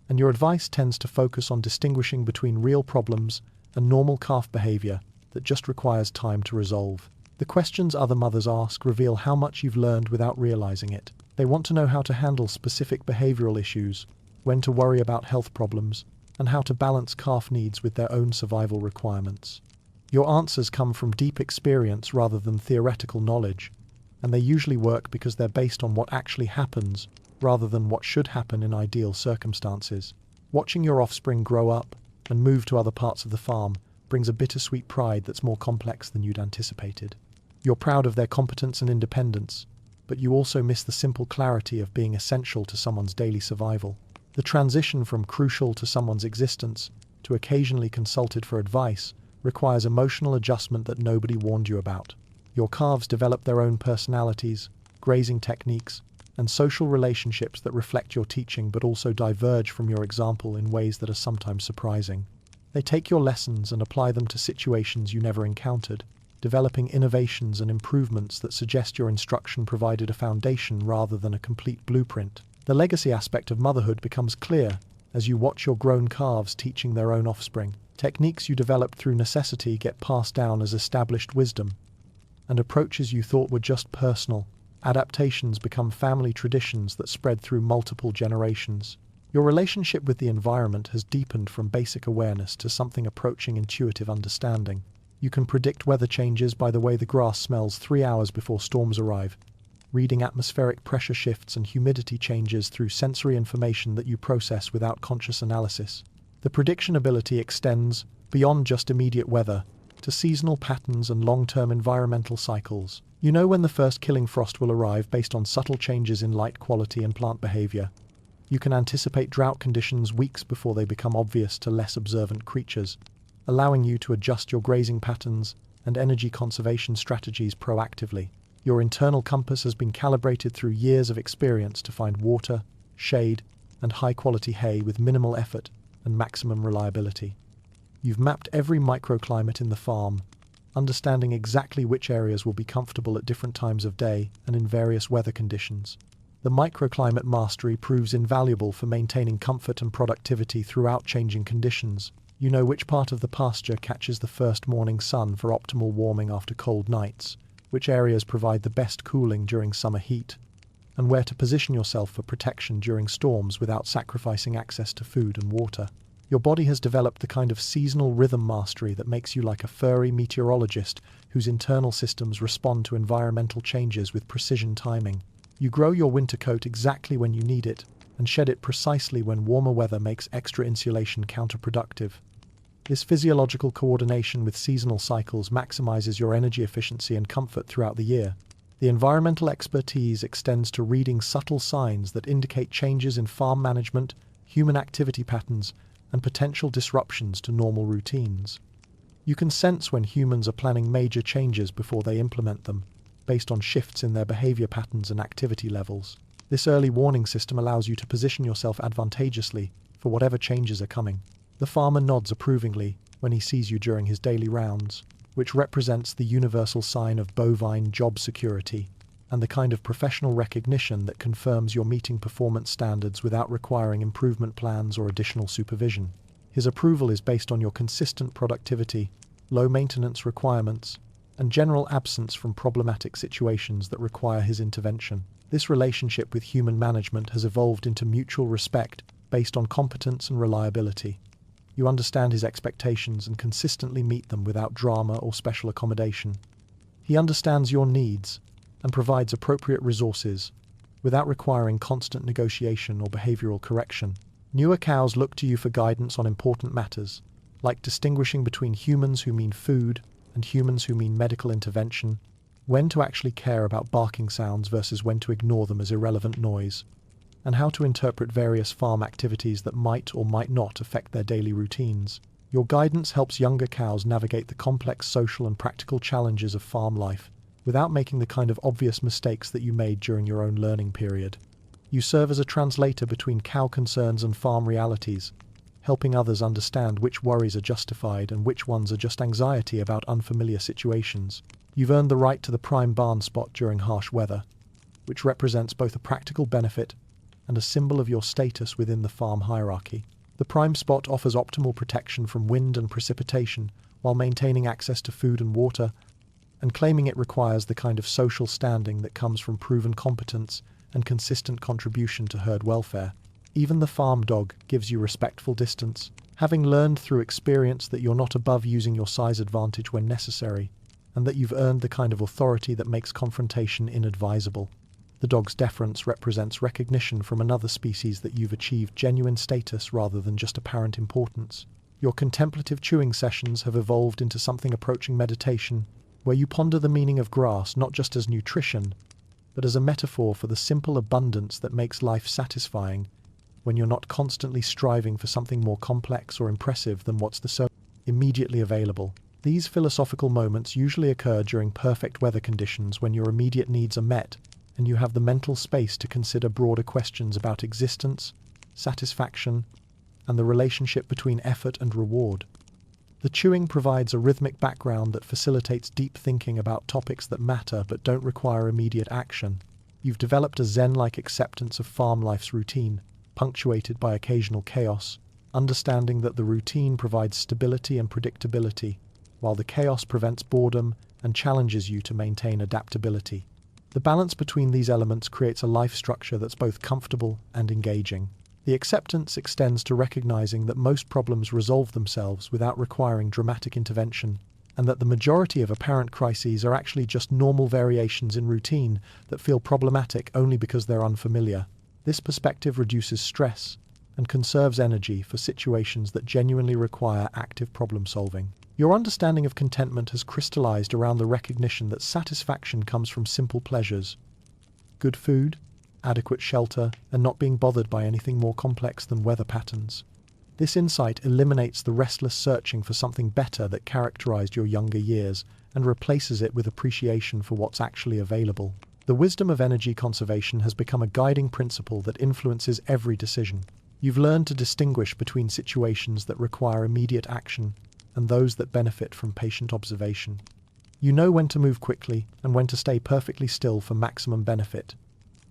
and your advice tends to focus on distinguishing between real problems and normal calf behavior that just requires time to resolve. The questions other mothers ask reveal how much you've learned without realizing it. They want to know how to handle specific behavioral issues, when to worry about health problems, and how to balance calf needs with their own survival requirements. Your answers come from deep experience rather than theoretical knowledge, and they usually work because they're based on what actually happens rather than what should happen in ideal circumstances. Watching your offspring grow up and move to other parts of the farm brings a bittersweet pride that's more complex than you'd anticipated. You're proud of their competence and independence, but you also miss the simple clarity of being essential to someone's daily survival. The transition from crucial to someone's existence to occasionally consulted for advice requires emotional adjustment that nobody warned you about. Your calves develop their own personalities, grazing techniques, and social relationships that reflect your teaching but also diverge from your example in ways that are sometimes surprising. They take your lessons and apply them to situations you never encountered, developing innovations and improvements that suggest your instruction provided a foundation rather than a complete blueprint. The legacy aspect of motherhood becomes clear as you watch your grown calves teaching their own offspring. Techniques you developed through necessity get passed down as established wisdom, and approaches you thought were just personal adaptations become family traditions that spread through multiple generations. Your relationship with the environment has deepened from basic awareness to something approaching intuitive understanding. You can predict weather changes by the way the grass smells 3 hours before storms arrive, reading atmospheric pressure shifts and humidity changes through sensory information that you process without conscious analysis. The prediction ability extends beyond just immediate weather to seasonal patterns and long-term environmental cycles. You know when the first killing frost will arrive based on subtle changes in light quality and plant behavior. You can anticipate drought conditions weeks before they become obvious to less observant creatures, allowing you to adjust your grazing patterns and energy conservation strategies proactively. Your internal compass has been calibrated through years of experience to find water, shade, and high-quality hay with minimal effort and maximum reliability. You've mapped every microclimate in the farm, understanding exactly which areas will be comfortable at different times of day and in various weather conditions. The microclimate mastery proves invaluable for maintaining comfort and productivity throughout changing conditions. You know which part of the pasture catches the first morning sun for optimal warming after cold nights, which areas provide the best cooling during summer heat, and where to position yourself for protection during storms without sacrificing access to food and water. Your body has developed the kind of seasonal rhythm mastery that makes you like a furry meteorologist whose internal systems respond to environmental changes with precision timing. You grow your winter coat exactly when you need it, and shed it precisely when warmer weather makes extra insulation counterproductive. This physiological coordination with seasonal cycles maximizes your energy efficiency and comfort throughout the year. The environmental expertise extends to reading subtle signs that indicate changes in farm management, human activity patterns, and potential disruptions to normal routines. You can sense when humans are planning major changes before they implement them, based on shifts in their behavior patterns and activity levels. This early warning system allows you to position yourself advantageously for whatever changes are coming. The farmer nods approvingly when he sees you during his daily rounds, which represents the universal sign of bovine job security and the kind of professional recognition that confirms you're meeting performance standards without requiring improvement plans or additional supervision. His approval is based on your consistent productivity, low maintenance requirements, and general absence from problematic situations that require his intervention. This relationship with human management has evolved into mutual respect based on competence and reliability. You understand his expectations and consistently meet them without drama or special accommodation. He understands your needs and provides appropriate resources without requiring constant negotiation or behavioral correction. Newer cows look to you for guidance on important matters, like distinguishing between humans who mean food and humans who mean medical intervention, when to actually care about barking sounds versus when to ignore them as irrelevant noise, and how to interpret various farm activities that might or might not affect their daily routines. Your guidance helps younger cows navigate the complex social and practical challenges of farm life without making the kind of obvious mistakes that you made during your own learning period. You serve as a translator between cow concerns and farm realities, helping others understand which worries are justified and which ones are just anxiety about unfamiliar situations. You've earned the right to the prime barn spot during harsh weather, which represents both a practical benefit and a symbol of your status within the farm hierarchy. The prime spot offers optimal protection from wind and precipitation while maintaining access to food and water, and claiming it requires the kind of social standing that comes from proven competence and consistent contribution to herd welfare. Even the farm dog gives you respectful distance, having learned through experience that you're not above using your size advantage when necessary, and that you've earned the kind of authority that makes confrontation inadvisable. The dog's deference represents recognition from another species that you've achieved genuine status rather than just apparent importance. Your contemplative chewing sessions have evolved into something approaching meditation, where you ponder the meaning of grass not just as nutrition, but as a metaphor for the simple abundance that makes life satisfying when you're not constantly striving for something more complex or impressive than what's so immediately available. These philosophical moments usually occur during perfect weather conditions when your immediate needs are met, and you have the mental space to consider broader questions about existence, satisfaction, and the relationship between effort and reward. The chewing provides a rhythmic background that facilitates deep thinking about topics that matter but don't require immediate action. You've developed a zen-like acceptance of farm life's routine, punctuated by occasional chaos, understanding that the routine provides stability and predictability, while the chaos prevents boredom and challenges you to maintain adaptability. The balance between these elements creates a life structure that's both comfortable and engaging. The acceptance extends to recognizing that most problems resolve themselves without requiring dramatic intervention, and that the majority of apparent crises are actually just normal variations in routine that feel problematic only because they're unfamiliar. This perspective reduces stress and conserves energy for situations that genuinely require active problem solving. Your understanding of contentment has crystallized around the recognition that satisfaction comes from simple pleasures: good food, adequate shelter, and not being bothered by anything more complex than weather patterns. This insight eliminates the restless searching for something better that characterized your younger years and replaces it with appreciation for what's actually available. The wisdom of energy conservation has become a guiding principle that influences every decision. You've learned to distinguish between situations that require immediate action and those that benefit from patient observation. You know when to move quickly and when to stay perfectly still for maximum benefit,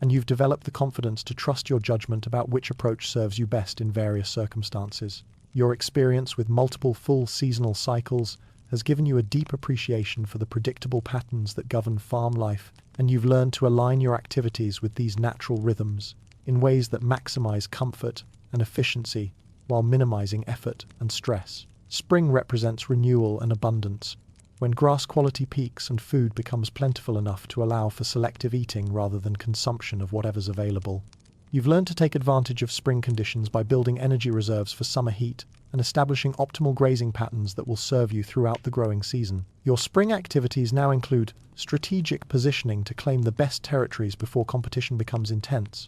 and you've developed the confidence to trust your judgment about which approach serves you best in various circumstances. Your experience with multiple full seasonal cycles has given you a deep appreciation for the predictable patterns that govern farm life, and you've learned to align your activities with these natural rhythms in ways that maximize comfort and efficiency while minimizing effort and stress. Spring represents renewal and abundance, when grass quality peaks and food becomes plentiful enough to allow for selective eating rather than consumption of whatever's available. You've learned to take advantage of spring conditions by building energy reserves for summer heat and establishing optimal grazing patterns that will serve you throughout the growing season. Your spring activities now include strategic positioning to claim the best territories before competition becomes intense,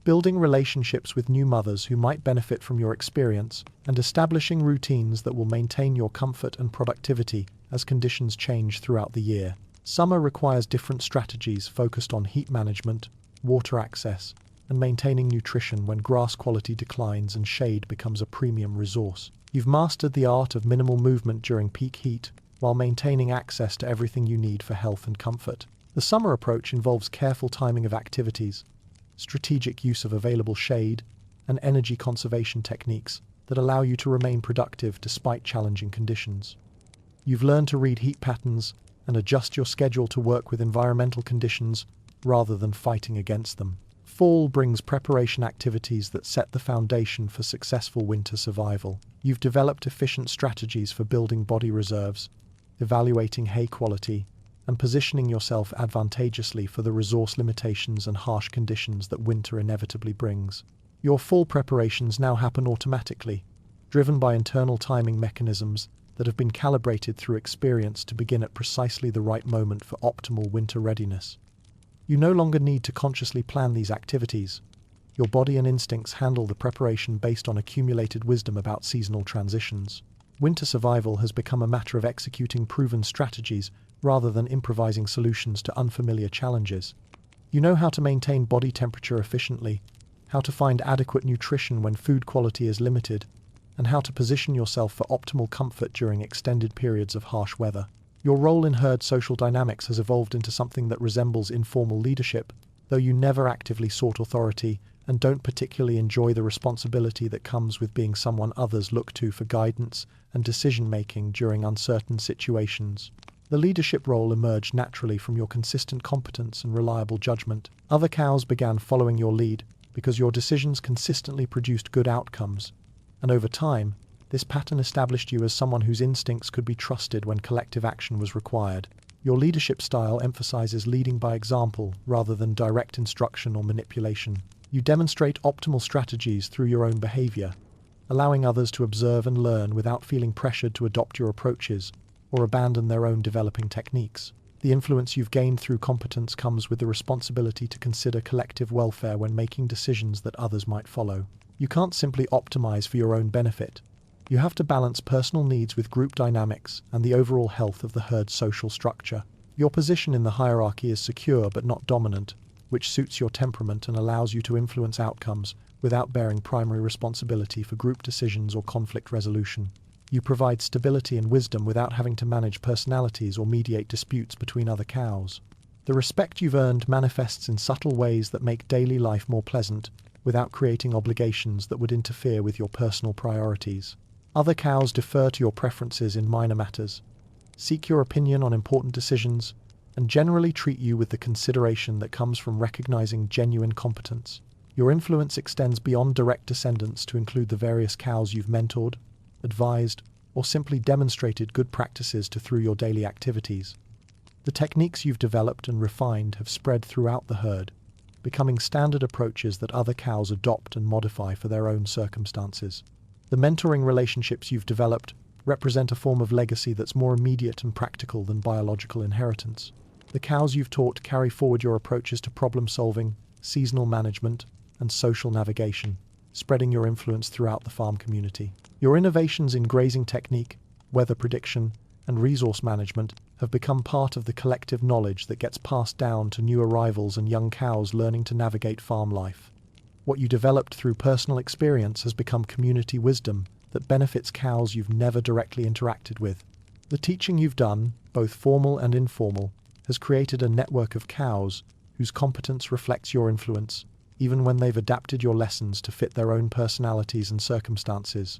building relationships with new mothers who might benefit from your experience, and establishing routines that will maintain your comfort and productivity as conditions change throughout the year. Summer requires different strategies focused on heat management, water access, and maintaining nutrition when grass quality declines and shade becomes a premium resource. You've mastered the art of minimal movement during peak heat, while maintaining access to everything you need for health and comfort. The summer approach involves careful timing of activities, strategic use of available shade, and energy conservation techniques that allow you to remain productive despite challenging conditions. You've learned to read heat patterns and adjust your schedule to work with environmental conditions rather than fighting against them. Fall brings preparation activities that set the foundation for successful winter survival. You've developed efficient strategies for building body reserves, evaluating hay quality, and positioning yourself advantageously for the resource limitations and harsh conditions that winter inevitably brings. Your fall preparations now happen automatically, driven by internal timing mechanisms that have been calibrated through experience to begin at precisely the right moment for optimal winter readiness. You no longer need to consciously plan these activities. Your body and instincts handle the preparation based on accumulated wisdom about seasonal transitions. Winter survival has become a matter of executing proven strategies rather than improvising solutions to unfamiliar challenges. You know how to maintain body temperature efficiently, how to find adequate nutrition when food quality is limited, and how to position yourself for optimal comfort during extended periods of harsh weather. Your role in herd social dynamics has evolved into something that resembles informal leadership, though you never actively sought authority and don't particularly enjoy the responsibility that comes with being someone others look to for guidance and decision-making during uncertain situations. The leadership role emerged naturally from your consistent competence and reliable judgment. Other cows began following your lead because your decisions consistently produced good outcomes, and over time, this pattern established you as someone whose instincts could be trusted when collective action was required. Your leadership style emphasizes leading by example rather than direct instruction or manipulation. You demonstrate optimal strategies through your own behavior, allowing others to observe and learn without feeling pressured to adopt your approaches or abandon their own developing techniques. The influence you've gained through competence comes with the responsibility to consider collective welfare when making decisions that others might follow. You can't simply optimize for your own benefit. You have to balance personal needs with group dynamics and the overall health of the herd's social structure. Your position in the hierarchy is secure but not dominant, which suits your temperament and allows you to influence outcomes without bearing primary responsibility for group decisions or conflict resolution. You provide stability and wisdom without having to manage personalities or mediate disputes between other cows. The respect you've earned manifests in subtle ways that make daily life more pleasant, without creating obligations that would interfere with your personal priorities. Other cows defer to your preferences in minor matters, seek your opinion on important decisions, and generally treat you with the consideration that comes from recognizing genuine competence. Your influence extends beyond direct descendants to include the various cows you've mentored, advised, or simply demonstrated good practices to through your daily activities. The techniques you've developed and refined have spread throughout the herd, becoming standard approaches that other cows adopt and modify for their own circumstances. The mentoring relationships you've developed represent a form of legacy that's more immediate and practical than biological inheritance. The cows you've taught carry forward your approaches to problem solving, seasonal management, and social navigation, spreading your influence throughout the farm community. Your innovations in grazing technique, weather prediction, and resource management have become part of the collective knowledge that gets passed down to new arrivals and young cows learning to navigate farm life. What you developed through personal experience has become community wisdom that benefits cows you've never directly interacted with. The teaching you've done, both formal and informal, has created a network of cows whose competence reflects your influence, even when they've adapted your lessons to fit their own personalities and circumstances.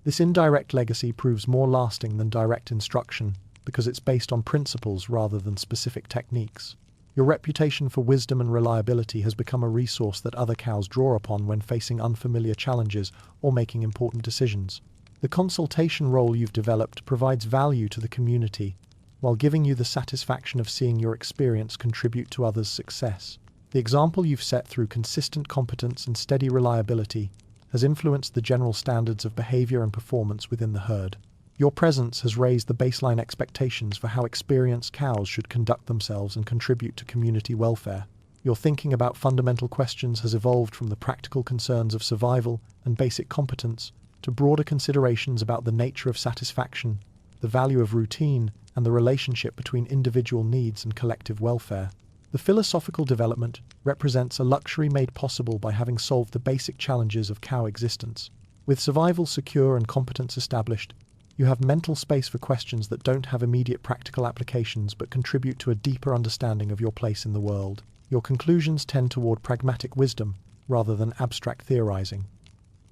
This indirect legacy proves more lasting than direct instruction because it's based on principles rather than specific techniques. Your reputation for wisdom and reliability has become a resource that other cows draw upon when facing unfamiliar challenges or making important decisions. The consultation role you've developed provides value to the community, while giving you the satisfaction of seeing your experience contribute to others' success. The example you've set through consistent competence and steady reliability has influenced the general standards of behavior and performance within the herd. Your presence has raised the baseline expectations for how experienced cows should conduct themselves and contribute to community welfare. Your thinking about fundamental questions has evolved from the practical concerns of survival and basic competence to broader considerations about the nature of satisfaction, the value of routine, and the relationship between individual needs and collective welfare. The philosophical development represents a luxury made possible by having solved the basic challenges of cow existence. With survival secure and competence established, you have mental space for questions that don't have immediate practical applications but contribute to a deeper understanding of your place in the world. Your conclusions tend toward pragmatic wisdom rather than abstract theorizing.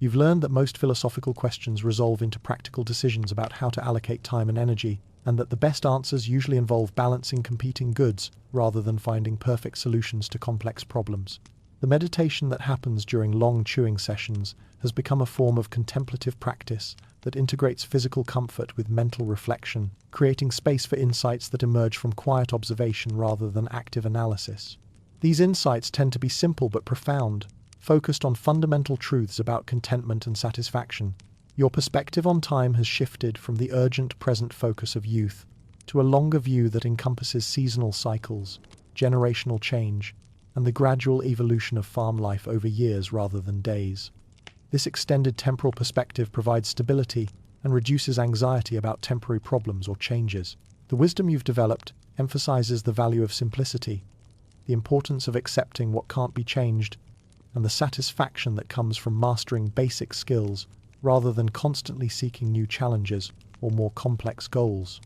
You've learned that most philosophical questions resolve into practical decisions about how to allocate time and energy, and that the best answers usually involve balancing competing goods rather than finding perfect solutions to complex problems. The meditation that happens during long chewing sessions has become a form of contemplative practice that integrates physical comfort with mental reflection, creating space for insights that emerge from quiet observation rather than active analysis. These insights tend to be simple but profound, focused on fundamental truths about contentment and satisfaction, Your perspective on time has shifted from the urgent present focus of youth to a longer view that encompasses seasonal cycles, generational change, and the gradual evolution of farm life over years rather than days. This extended temporal perspective provides stability and reduces anxiety about temporary problems or changes. The wisdom you've developed emphasizes the value of simplicity, the importance of accepting what can't be changed, and the satisfaction that comes from mastering basic skills rather than constantly seeking new challenges or more complex goals.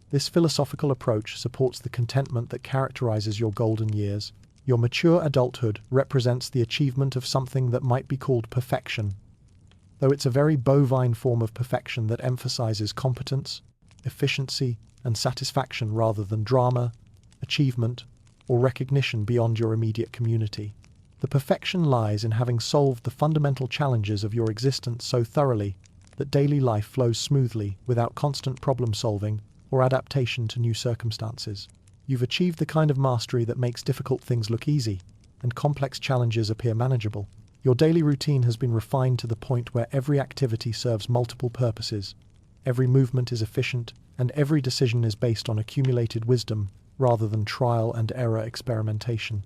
This philosophical approach supports the contentment that characterizes your golden years. Your mature adulthood represents the achievement of something that might be called perfection, though it's a very bovine form of perfection that emphasizes competence, efficiency, and satisfaction rather than drama, achievement, or recognition beyond your immediate community. The perfection lies in having solved the fundamental challenges of your existence so thoroughly that daily life flows smoothly without constant problem-solving or adaptation to new circumstances. You've achieved the kind of mastery that makes difficult things look easy and complex challenges appear manageable. Your daily routine has been refined to the point where every activity serves multiple purposes, every movement is efficient, and every decision is based on accumulated wisdom rather than trial and error experimentation.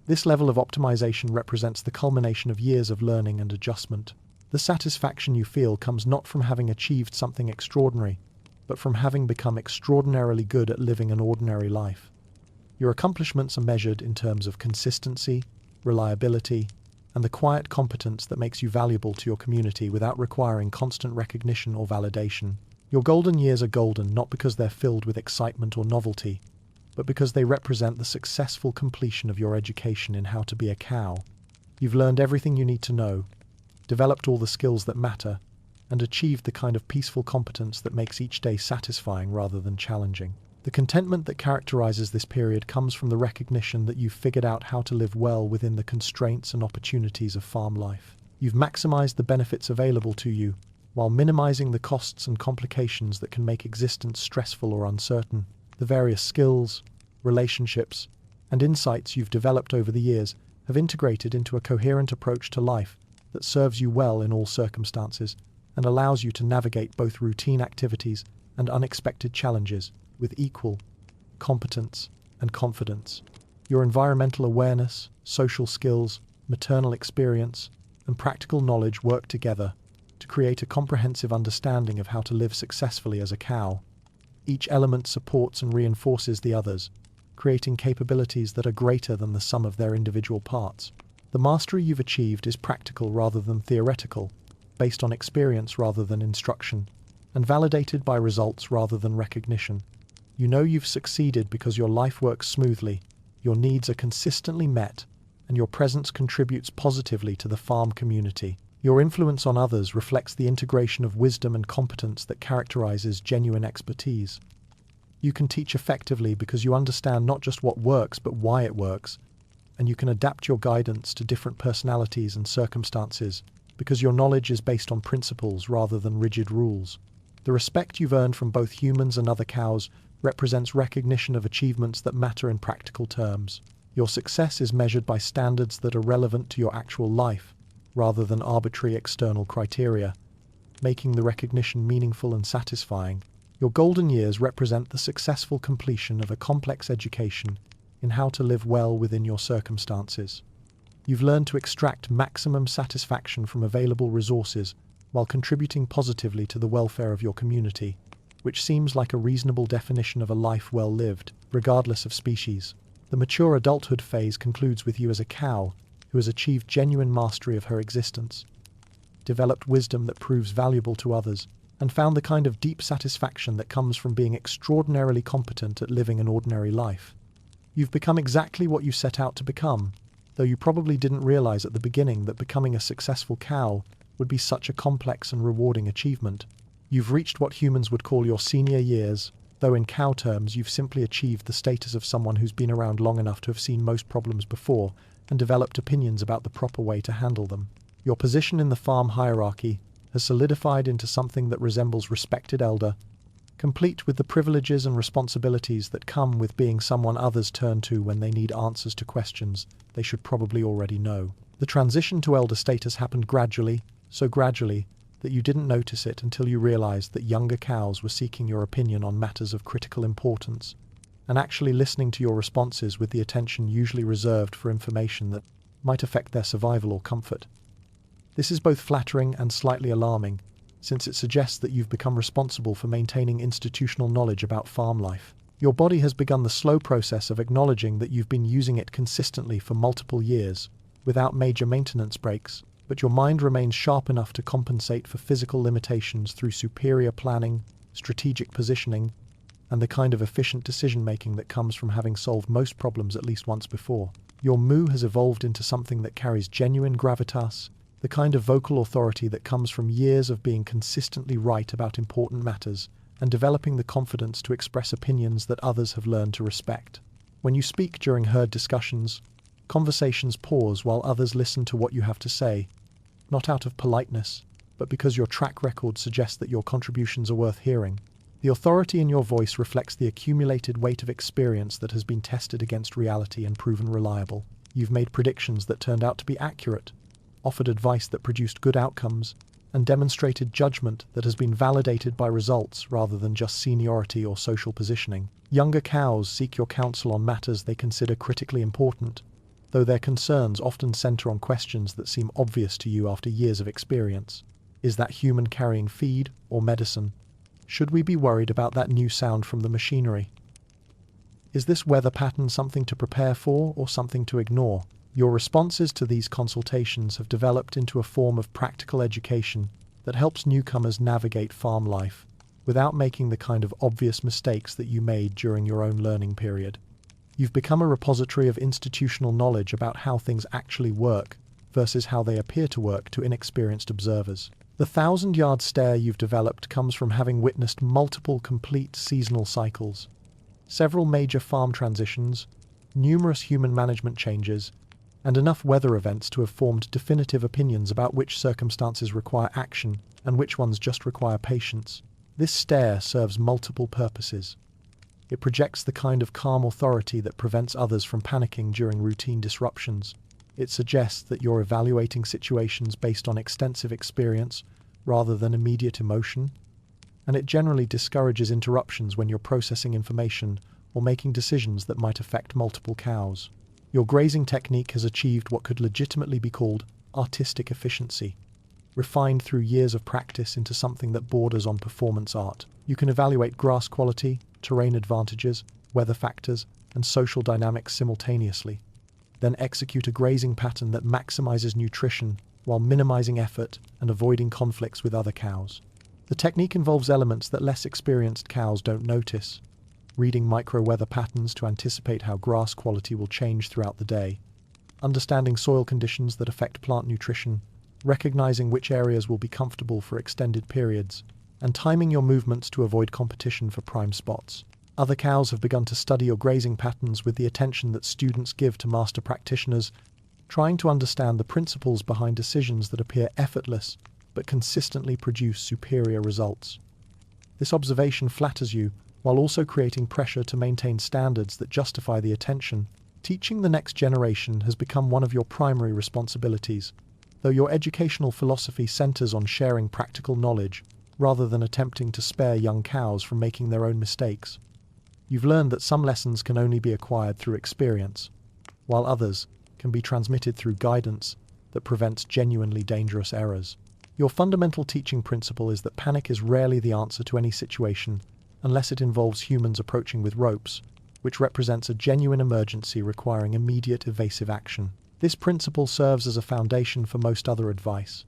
This level of optimization represents the culmination of years of learning and adjustment. The satisfaction you feel comes not from having achieved something extraordinary, but from having become extraordinarily good at living an ordinary life. Your accomplishments are measured in terms of consistency, reliability, and the quiet competence that makes you valuable to your community without requiring constant recognition or validation. Your golden years are golden not because they're filled with excitement or novelty, but because they represent the successful completion of your education in how to be a cow. You've learned everything you need to know, developed all the skills that matter, and achieved the kind of peaceful competence that makes each day satisfying rather than challenging. The contentment that characterizes this period comes from the recognition that you've figured out how to live well within the constraints and opportunities of farm life. You've maximized the benefits available to you, while minimizing the costs and complications that can make existence stressful or uncertain. The various skills, relationships, and insights you've developed over the years have integrated into a coherent approach to life that serves you well in all circumstances and allows you to navigate both routine activities and unexpected challenges with equal competence and confidence. Your environmental awareness, social skills, maternal experience, and practical knowledge work together to create a comprehensive understanding of how to live successfully as a cow. Each element supports and reinforces the others, creating capabilities that are greater than the sum of their individual parts. The mastery you've achieved is practical rather than theoretical, based on experience rather than instruction, and validated by results rather than recognition. You know you've succeeded because your life works smoothly, your needs are consistently met, and your presence contributes positively to the farm community. Your influence on others reflects the integration of wisdom and competence that characterizes genuine expertise. You can teach effectively because you understand not just what works but why it works, and you can adapt your guidance to different personalities and circumstances because your knowledge is based on principles rather than rigid rules. The respect you've earned from both humans and other cows represents recognition of achievements that matter in practical terms. Your success is measured by standards that are relevant to your actual life, rather than arbitrary external criteria, making the recognition meaningful and satisfying. Your golden years represent the successful completion of a complex education in how to live well within your circumstances. You've learned to extract maximum satisfaction from available resources while contributing positively to the welfare of your community, which seems like a reasonable definition of a life well lived, regardless of species. The mature adulthood phase concludes with you as a cow who has achieved genuine mastery of her existence, developed wisdom that proves valuable to others, and found the kind of deep satisfaction that comes from being extraordinarily competent at living an ordinary life. You've become exactly what you set out to become, though you probably didn't realize at the beginning that becoming a successful cow would be such a complex and rewarding achievement. You've reached what humans would call your senior years, though in cow terms you've simply achieved the status of someone who's been around long enough to have seen most problems before and developed opinions about the proper way to handle them. Your position in the farm hierarchy has solidified into something that resembles respected elder, complete with the privileges and responsibilities that come with being someone others turn to when they need answers to questions they should probably already know. The transition to elder status happened gradually, so gradually that you didn't notice it until you realized that younger cows were seeking your opinion on matters of critical importance, and actually listening to your responses with the attention usually reserved for information that might affect their survival or comfort. This is both flattering and slightly alarming, since it suggests that you've become responsible for maintaining institutional knowledge about farm life. Your body has begun the slow process of acknowledging that you've been using it consistently for multiple years, without major maintenance breaks, but your mind remains sharp enough to compensate for physical limitations through superior planning, strategic positioning, and the kind of efficient decision-making that comes from having solved most problems at least once before. Your moo has evolved into something that carries genuine gravitas, the kind of vocal authority that comes from years of being consistently right about important matters and developing the confidence to express opinions that others have learned to respect. When you speak during herd discussions, conversations pause while others listen to what you have to say, not out of politeness, but because your track record suggests that your contributions are worth hearing. The authority in your voice reflects the accumulated weight of experience that has been tested against reality and proven reliable. You've made predictions that turned out to be accurate, offered advice that produced good outcomes, and demonstrated judgment that has been validated by results rather than just seniority or social positioning. Younger cows seek your counsel on matters they consider critically important, though their concerns often center on questions that seem obvious to you after years of experience. Is that human carrying feed or medicine? Should we be worried about that new sound from the machinery? Is this weather pattern something to prepare for or something to ignore? Your responses to these consultations have developed into a form of practical education that helps newcomers navigate farm life without making the kind of obvious mistakes that you made during your own learning period. You've become a repository of institutional knowledge about how things actually work versus how they appear to work to inexperienced observers. The 1,000-yard stare you've developed comes from having witnessed multiple complete seasonal cycles, several major farm transitions, numerous human management changes, and enough weather events to have formed definitive opinions about which circumstances require action and which ones just require patience. This stare serves multiple purposes. It projects the kind of calm authority that prevents others from panicking during routine disruptions. It suggests that you're evaluating situations based on extensive experience rather than immediate emotion. And it generally discourages interruptions when you're processing information or making decisions that might affect multiple cows. Your grazing technique has achieved what could legitimately be called artistic efficiency, refined through years of practice into something that borders on performance art. You can evaluate grass quality, terrain advantages, weather factors, and social dynamics simultaneously, then execute a grazing pattern that maximizes nutrition while minimizing effort and avoiding conflicts with other cows. The technique involves elements that less experienced cows don't notice: reading micro-weather patterns to anticipate how grass quality will change throughout the day, understanding soil conditions that affect plant nutrition, recognizing which areas will be comfortable for extended periods, and timing your movements to avoid competition for prime spots. Other cows have begun to study your grazing patterns with the attention that students give to master practitioners, trying to understand the principles behind decisions that appear effortless but consistently produce superior results. This observation flatters you, while also creating pressure to maintain standards that justify the attention. Teaching the next generation has become one of your primary responsibilities, though your educational philosophy centers on sharing practical knowledge rather than attempting to spare young cows from making their own mistakes. You've learned that some lessons can only be acquired through experience, while others can be transmitted through guidance that prevents genuinely dangerous errors. Your fundamental teaching principle is that panic is rarely the answer to any situation unless it involves humans approaching with ropes, which represents a genuine emergency requiring immediate evasive action. This principle serves as a foundation for most other advice,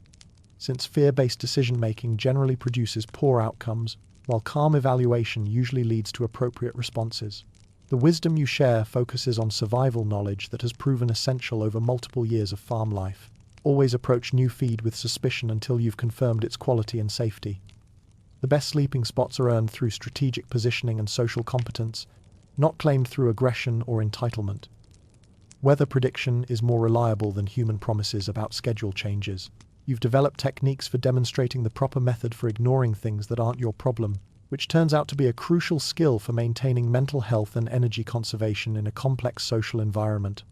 since fear-based decision-making generally produces poor outcomes, while calm evaluation usually leads to appropriate responses. The wisdom you share focuses on survival knowledge that has proven essential over multiple years of farm life. Always approach new feed with suspicion until you've confirmed its quality and safety. The best sleeping spots are earned through strategic positioning and social competence, not claimed through aggression or entitlement. Weather prediction is more reliable than human promises about schedule changes. You've developed techniques for demonstrating the proper method for ignoring things that aren't your problem, which turns out to be a crucial skill for maintaining mental health and energy conservation in a complex social environment.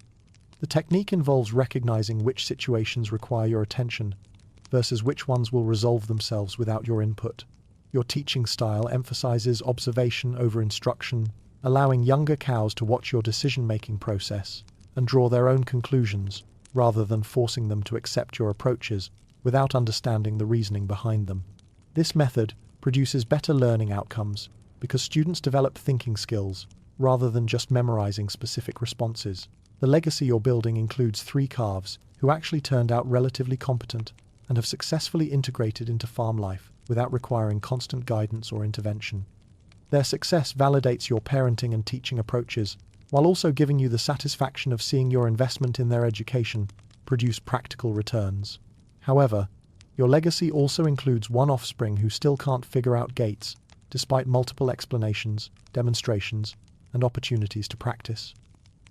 The technique involves recognizing which situations require your attention versus which ones will resolve themselves without your input. Your teaching style emphasizes observation over instruction, allowing younger cows to watch your decision-making process and draw their own conclusions, rather than forcing them to accept your approaches without understanding the reasoning behind them. This method produces better learning outcomes because students develop thinking skills rather than just memorizing specific responses. The legacy you're building includes 3 calves who actually turned out relatively competent and have successfully integrated into farm life without requiring constant guidance or intervention. Their success validates your parenting and teaching approaches, while also giving you the satisfaction of seeing your investment in their education produce practical returns. However, your legacy also includes one offspring who still can't figure out gates, despite multiple explanations, demonstrations, and opportunities to practice.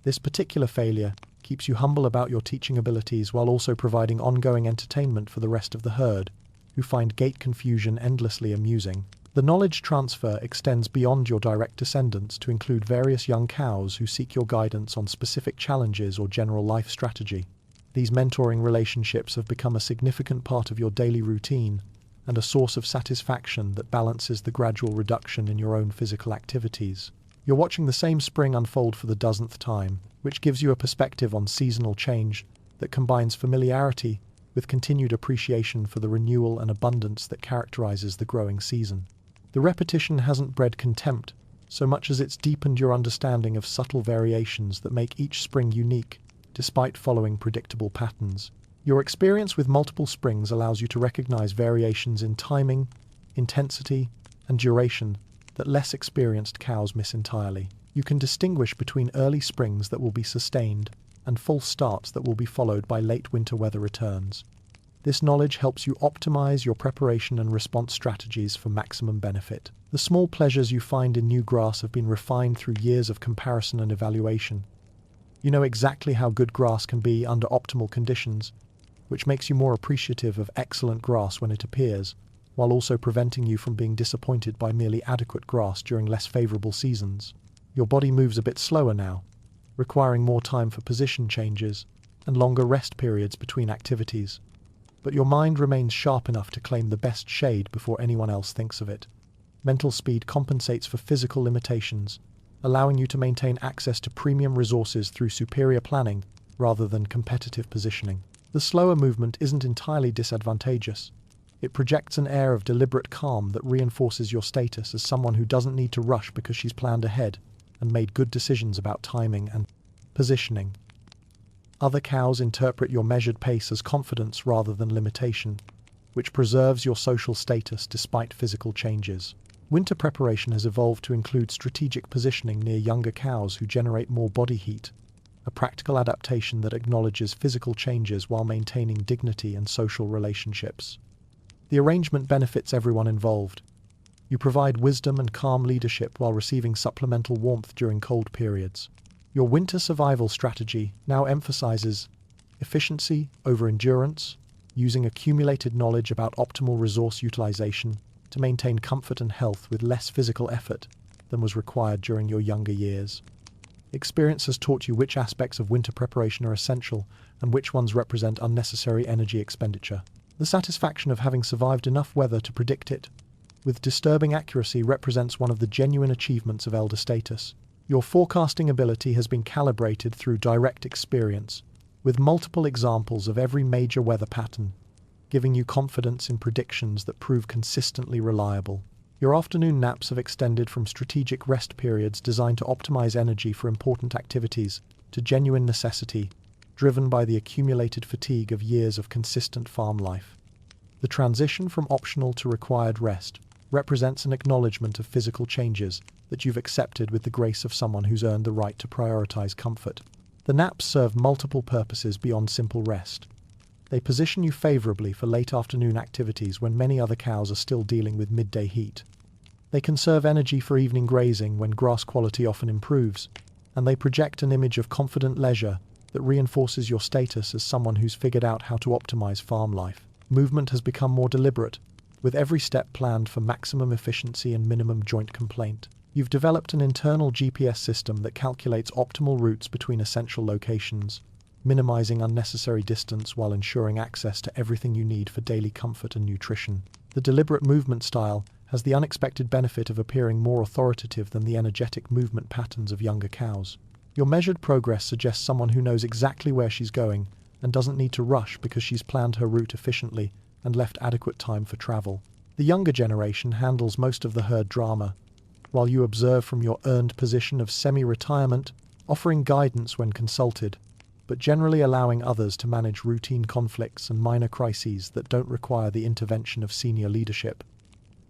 This particular failure keeps you humble about your teaching abilities while also providing ongoing entertainment for the rest of the herd, who find gate confusion endlessly amusing. The knowledge transfer extends beyond your direct descendants to include various young cows who seek your guidance on specific challenges or general life strategy. These mentoring relationships have become a significant part of your daily routine and a source of satisfaction that balances the gradual reduction in your own physical activities. You're watching the same spring unfold for the dozenth time, which gives you a perspective on seasonal change that combines familiarity with continued appreciation for the renewal and abundance that characterizes the growing season. The repetition hasn't bred contempt, so much as it's deepened your understanding of subtle variations that make each spring unique, despite following predictable patterns. Your experience with multiple springs allows you to recognize variations in timing, intensity, and duration that less experienced cows miss entirely. You can distinguish between early springs that will be sustained and false starts that will be followed by late winter weather returns. This knowledge helps you optimize your preparation and response strategies for maximum benefit. The small pleasures you find in new grass have been refined through years of comparison and evaluation. You know exactly how good grass can be under optimal conditions, which makes you more appreciative of excellent grass when it appears, while also preventing you from being disappointed by merely adequate grass during less favorable seasons. Your body moves a bit slower now, requiring more time for position changes and longer rest periods between activities. But your mind remains sharp enough to claim the best shade before anyone else thinks of it. Mental speed compensates for physical limitations, allowing you to maintain access to premium resources through superior planning rather than competitive positioning. The slower movement isn't entirely disadvantageous. It projects an air of deliberate calm that reinforces your status as someone who doesn't need to rush because she's planned ahead and made good decisions about timing and positioning. Other cows interpret your measured pace as confidence rather than limitation, which preserves your social status despite physical changes. Winter preparation has evolved to include strategic positioning near younger cows who generate more body heat, a practical adaptation that acknowledges physical changes while maintaining dignity and social relationships. The arrangement benefits everyone involved. You provide wisdom and calm leadership while receiving supplemental warmth during cold periods. Your winter survival strategy now emphasizes efficiency over endurance, using accumulated knowledge about optimal resource utilization to maintain comfort and health with less physical effort than was required during your younger years. Experience has taught you which aspects of winter preparation are essential and which ones represent unnecessary energy expenditure. The satisfaction of having survived enough weather to predict it with disturbing accuracy represents one of the genuine achievements of elder status. Your forecasting ability has been calibrated through direct experience, with multiple examples of every major weather pattern, giving you confidence in predictions that prove consistently reliable. Your afternoon naps have extended from strategic rest periods designed to optimize energy for important activities to genuine necessity, driven by the accumulated fatigue of years of consistent farm life. The transition from optional to required rest represents an acknowledgement of physical changes that you've accepted with the grace of someone who's earned the right to prioritize comfort. The naps serve multiple purposes beyond simple rest. They position you favorably for late afternoon activities when many other cows are still dealing with midday heat. They conserve energy for evening grazing when grass quality often improves, and they project an image of confident leisure that reinforces your status as someone who's figured out how to optimize farm life. Movement has become more deliberate, with every step planned for maximum efficiency and minimum joint complaint. You've developed an internal GPS system that calculates optimal routes between essential locations, minimizing unnecessary distance while ensuring access to everything you need for daily comfort and nutrition. The deliberate movement style has the unexpected benefit of appearing more authoritative than the energetic movement patterns of younger cows. Your measured progress suggests someone who knows exactly where she's going and doesn't need to rush because she's planned her route efficiently and left adequate time for travel. The younger generation handles most of the herd drama, while you observe from your earned position of semi-retirement, offering guidance when consulted, but generally allowing others to manage routine conflicts and minor crises that don't require the intervention of senior leadership.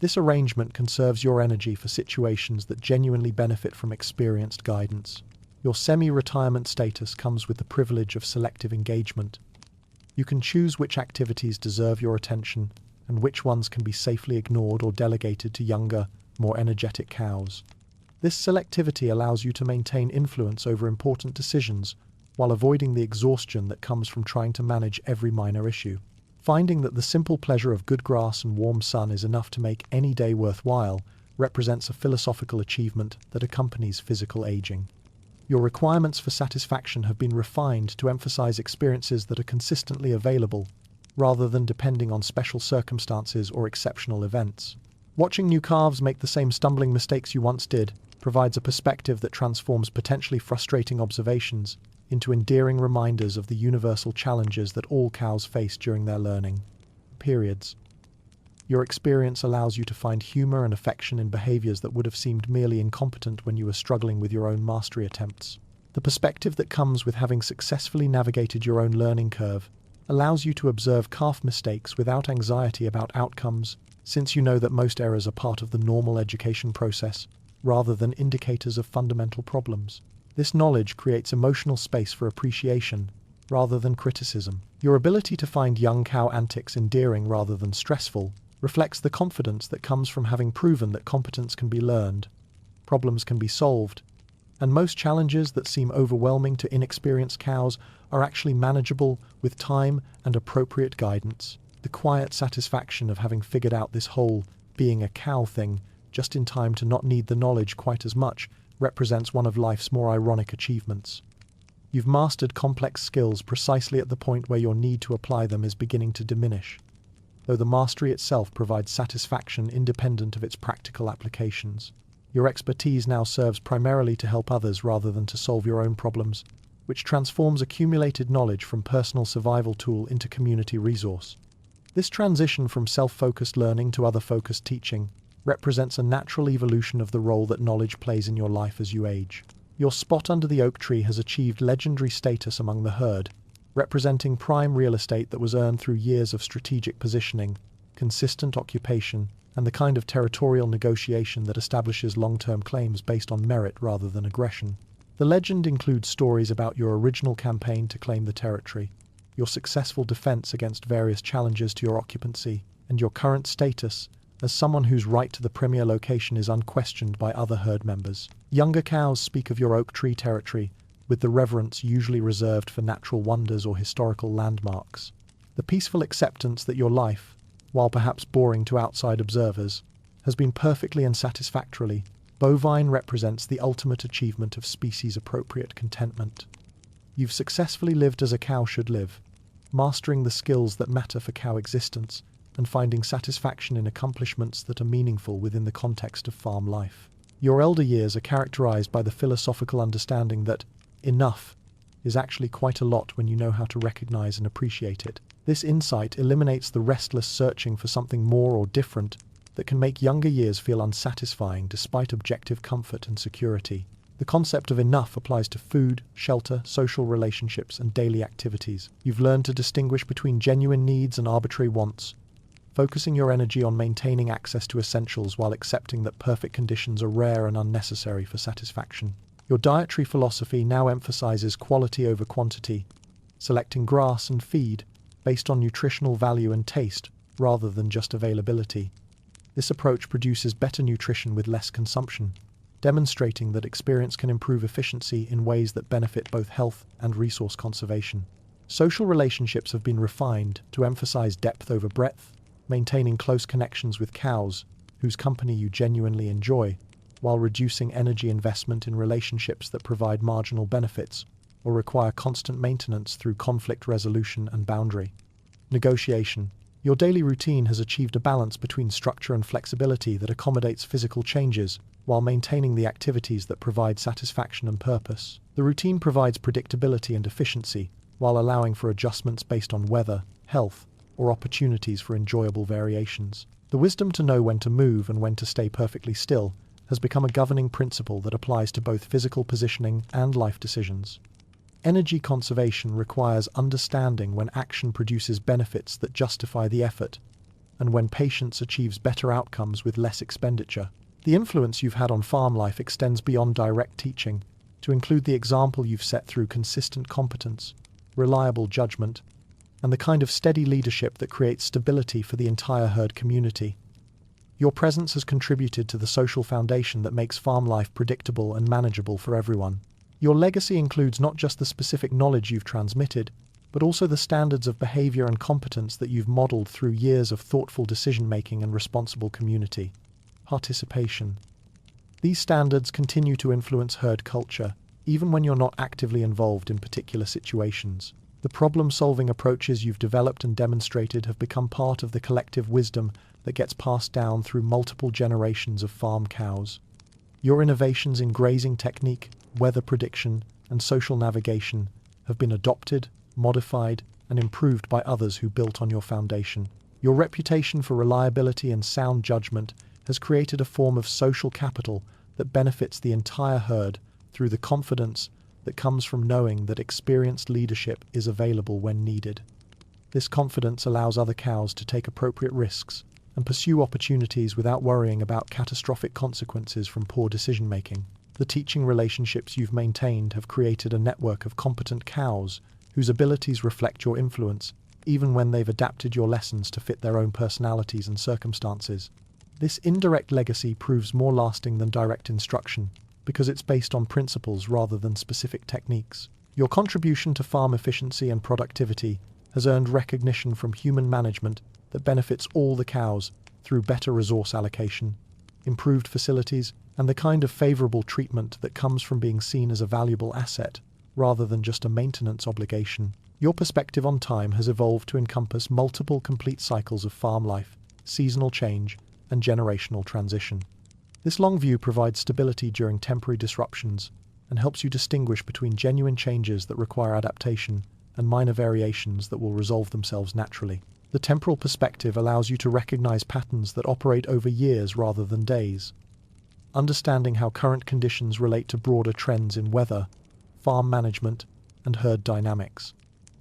This arrangement conserves your energy for situations that genuinely benefit from experienced guidance. Your semi-retirement status comes with the privilege of selective engagement. You can choose which activities deserve your attention and which ones can be safely ignored or delegated to younger, more energetic cows. This selectivity allows you to maintain influence over important decisions while avoiding the exhaustion that comes from trying to manage every minor issue. Finding that the simple pleasure of good grass and warm sun is enough to make any day worthwhile represents a philosophical achievement that accompanies physical aging. Your requirements for satisfaction have been refined to emphasize experiences that are consistently available, rather than depending on special circumstances or exceptional events. Watching new calves make the same stumbling mistakes you once did provides a perspective that transforms potentially frustrating observations into endearing reminders of the universal challenges that all cows face during their learning periods. Your experience allows you to find humor and affection in behaviors that would have seemed merely incompetent when you were struggling with your own mastery attempts. The perspective that comes with having successfully navigated your own learning curve allows you to observe calf mistakes without anxiety about outcomes, since you know that most errors are part of the normal education process, rather than indicators of fundamental problems. This knowledge creates emotional space for appreciation, rather than criticism. Your ability to find young cow antics endearing rather than stressful reflects the confidence that comes from having proven that competence can be learned, problems can be solved, and most challenges that seem overwhelming to inexperienced cows are actually manageable with time and appropriate guidance. The quiet satisfaction of having figured out this whole being a cow thing just in time to not need the knowledge quite as much represents one of life's more ironic achievements. You've mastered complex skills precisely at the point where your need to apply them is beginning to diminish, though the mastery itself provides satisfaction independent of its practical applications. Your expertise now serves primarily to help others rather than to solve your own problems, which transforms accumulated knowledge from personal survival tool into community resource. This transition from self-focused learning to other-focused teaching represents a natural evolution of the role that knowledge plays in your life as you age. Your spot under the oak tree has achieved legendary status among the herd, representing prime real estate that was earned through years of strategic positioning, consistent occupation, and the kind of territorial negotiation that establishes long-term claims based on merit rather than aggression. The legend includes stories about your original campaign to claim the territory, your successful defense against various challenges to your occupancy, and your current status as someone whose right to the premier location is unquestioned by other herd members. Younger cows speak of your oak tree territory with the reverence usually reserved for natural wonders or historical landmarks. The peaceful acceptance that your life, while perhaps boring to outside observers, has been perfectly and satisfactorily bovine represents the ultimate achievement of species-appropriate contentment. You've successfully lived as a cow should live, mastering the skills that matter for cow existence and finding satisfaction in accomplishments that are meaningful within the context of farm life. Your elder years are characterized by the philosophical understanding that enough is actually quite a lot when you know how to recognize and appreciate it. This insight eliminates the restless searching for something more or different that can make younger years feel unsatisfying despite objective comfort and security. The concept of enough applies to food, shelter, social relationships, and daily activities. You've learned to distinguish between genuine needs and arbitrary wants, focusing your energy on maintaining access to essentials while accepting that perfect conditions are rare and unnecessary for satisfaction. Your dietary philosophy now emphasizes quality over quantity, selecting grass and feed based on nutritional value and taste rather than just availability. This approach produces better nutrition with less consumption, demonstrating that experience can improve efficiency in ways that benefit both health and resource conservation. Social relationships have been refined to emphasize depth over breadth, maintaining close connections with cows whose company you genuinely enjoy, while reducing energy investment in relationships that provide marginal benefits or require constant maintenance through conflict resolution and boundary negotiation. Your daily routine has achieved a balance between structure and flexibility that accommodates physical changes while maintaining the activities that provide satisfaction and purpose. The routine provides predictability and efficiency while allowing for adjustments based on weather, health, or opportunities for enjoyable variations. The wisdom to know when to move and when to stay perfectly still has become a governing principle that applies to both physical positioning and life decisions. Energy conservation requires understanding when action produces benefits that justify the effort, and when patience achieves better outcomes with less expenditure. The influence you've had on farm life extends beyond direct teaching to include the example you've set through consistent competence, reliable judgment, and the kind of steady leadership that creates stability for the entire herd community. Your presence has contributed to the social foundation that makes farm life predictable and manageable for everyone. Your legacy includes not just the specific knowledge you've transmitted, but also the standards of behavior and competence that you've modeled through years of thoughtful decision-making and responsible community participation. These standards continue to influence herd culture, even when you're not actively involved in particular situations. The problem-solving approaches you've developed and demonstrated have become part of the collective wisdom that gets passed down through multiple generations of farm cows. Your innovations in grazing technique, weather prediction, and social navigation have been adopted, modified, and improved by others who built on your foundation. Your reputation for reliability and sound judgment has created a form of social capital that benefits the entire herd through the confidence that comes from knowing that experienced leadership is available when needed. This confidence allows other cows to take appropriate risks and pursue opportunities without worrying about catastrophic consequences from poor decision-making. The teaching relationships you've maintained have created a network of competent cows whose abilities reflect your influence, even when they've adapted your lessons to fit their own personalities and circumstances. This indirect legacy proves more lasting than direct instruction, because it's based on principles rather than specific techniques. Your contribution to farm efficiency and productivity has earned recognition from human management that benefits all the cows through better resource allocation, improved facilities, and the kind of favorable treatment that comes from being seen as a valuable asset rather than just a maintenance obligation. Your perspective on time has evolved to encompass multiple complete cycles of farm life, seasonal change, and generational transition. This long view provides stability during temporary disruptions and helps you distinguish between genuine changes that require adaptation and minor variations that will resolve themselves naturally. The temporal perspective allows you to recognize patterns that operate over years rather than days, understanding how current conditions relate to broader trends in weather, farm management, and herd dynamics.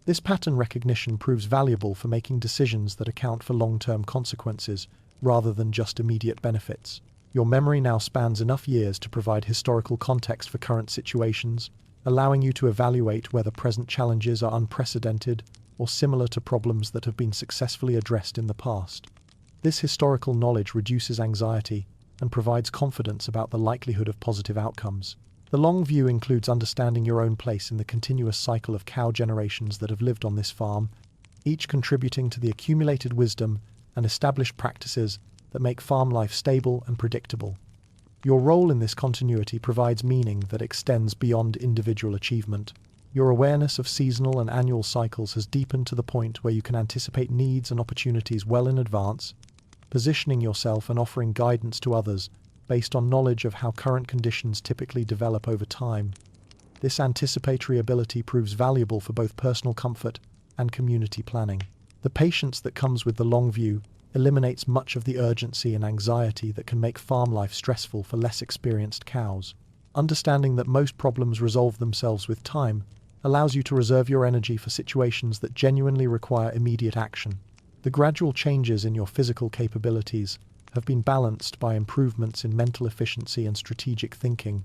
This pattern recognition proves valuable for making decisions that account for long-term consequences rather than just immediate benefits. Your memory now spans enough years to provide historical context for current situations, allowing you to evaluate whether present challenges are unprecedented or similar to problems that have been successfully addressed in the past. This historical knowledge reduces anxiety and provides confidence about the likelihood of positive outcomes. The long view includes understanding your own place in the continuous cycle of cow generations that have lived on this farm, each contributing to the accumulated wisdom and established practices that make farm life stable and predictable. Your role in this continuity provides meaning that extends beyond individual achievement. Your awareness of seasonal and annual cycles has deepened to the point where you can anticipate needs and opportunities well in advance, positioning yourself and offering guidance to others based on knowledge of how current conditions typically develop over time. This anticipatory ability proves valuable for both personal comfort and community planning. The patience that comes with the long view eliminates much of the urgency and anxiety that can make farm life stressful for less experienced cows. Understanding that most problems resolve themselves with time allows you to reserve your energy for situations that genuinely require immediate action. The gradual changes in your physical capabilities have been balanced by improvements in mental efficiency and strategic thinking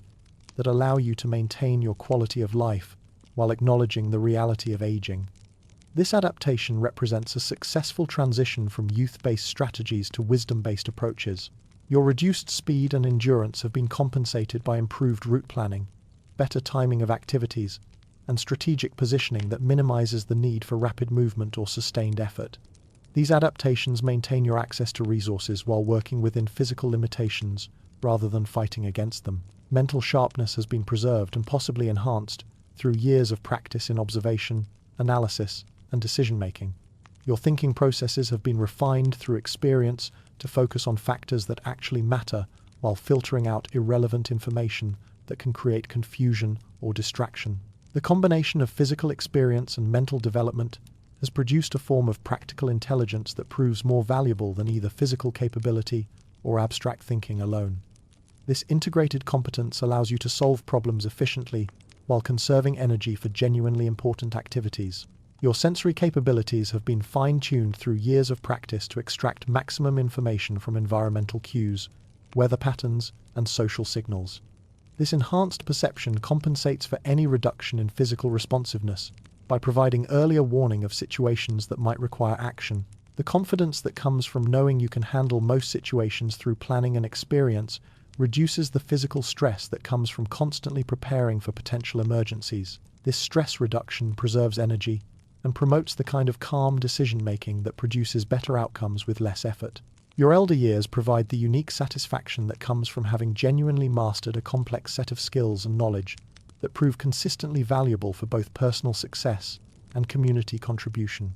that allow you to maintain your quality of life while acknowledging the reality of aging. This adaptation represents a successful transition from youth-based strategies to wisdom-based approaches. Your reduced speed and endurance have been compensated by improved route planning, better timing of activities, and strategic positioning that minimizes the need for rapid movement or sustained effort. These adaptations maintain your access to resources while working within physical limitations rather than fighting against them. Mental sharpness has been preserved and possibly enhanced through years of practice in observation, analysis, and decision-making. Your thinking processes have been refined through experience to focus on factors that actually matter while filtering out irrelevant information that can create confusion or distraction. The combination of physical experience and mental development has produced a form of practical intelligence that proves more valuable than either physical capability or abstract thinking alone. This integrated competence allows you to solve problems efficiently while conserving energy for genuinely important activities. Your sensory capabilities have been fine-tuned through years of practice to extract maximum information from environmental cues, weather patterns, and social signals. This enhanced perception compensates for any reduction in physical responsiveness by providing earlier warning of situations that might require action. The confidence that comes from knowing you can handle most situations through planning and experience reduces the physical stress that comes from constantly preparing for potential emergencies. This stress reduction preserves energy and promotes the kind of calm decision-making that produces better outcomes with less effort. Your elder years provide the unique satisfaction that comes from having genuinely mastered a complex set of skills and knowledge that prove consistently valuable for both personal success and community contribution.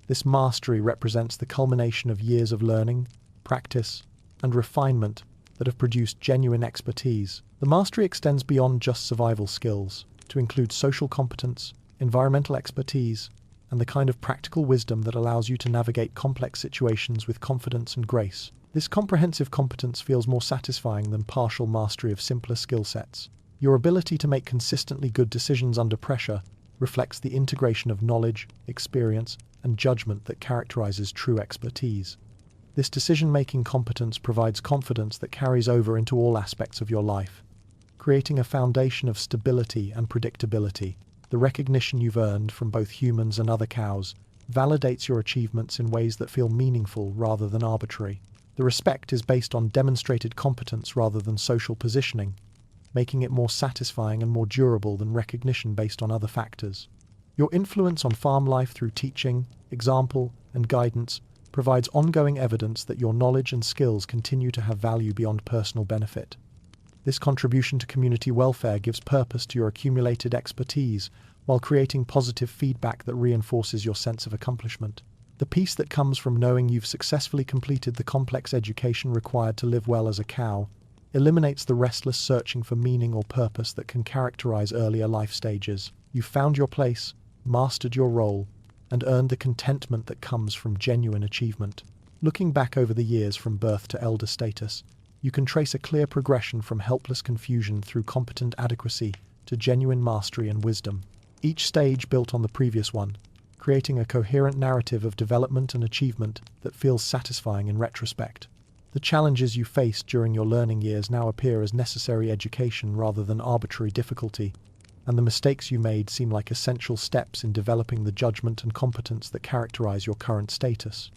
This mastery represents the culmination of years of learning, practice, and refinement that have produced genuine expertise. The mastery extends beyond just survival skills to include social competence, environmental expertise, and the kind of practical wisdom that allows you to navigate complex situations with confidence and grace. This comprehensive competence feels more satisfying than partial mastery of simpler skill sets. Your ability to make consistently good decisions under pressure reflects the integration of knowledge, experience, and judgment that characterizes true expertise. This decision-making competence provides confidence that carries over into all aspects of your life, creating a foundation of stability and predictability. The recognition you've earned from both humans and other cows validates your achievements in ways that feel meaningful rather than arbitrary. The respect is based on demonstrated competence rather than social positioning, making it more satisfying and more durable than recognition based on other factors. Your influence on farm life through teaching, example, and guidance provides ongoing evidence that your knowledge and skills continue to have value beyond personal benefit. This contribution to community welfare gives purpose to your accumulated expertise while creating positive feedback that reinforces your sense of accomplishment. The peace that comes from knowing you've successfully completed the complex education required to live well as a cow eliminates the restless searching for meaning or purpose that can characterize earlier life stages. You've found your place, mastered your role, and earned the contentment that comes from genuine achievement. Looking back over the years from birth to elder status, you can trace a clear progression from helpless confusion through competent adequacy to genuine mastery and wisdom. Each stage built on the previous one, creating a coherent narrative of development and achievement that feels satisfying in retrospect. The challenges you faced during your learning years now appear as necessary education rather than arbitrary difficulty, and the mistakes you made seem like essential steps in developing the judgment and competence that characterize your current status.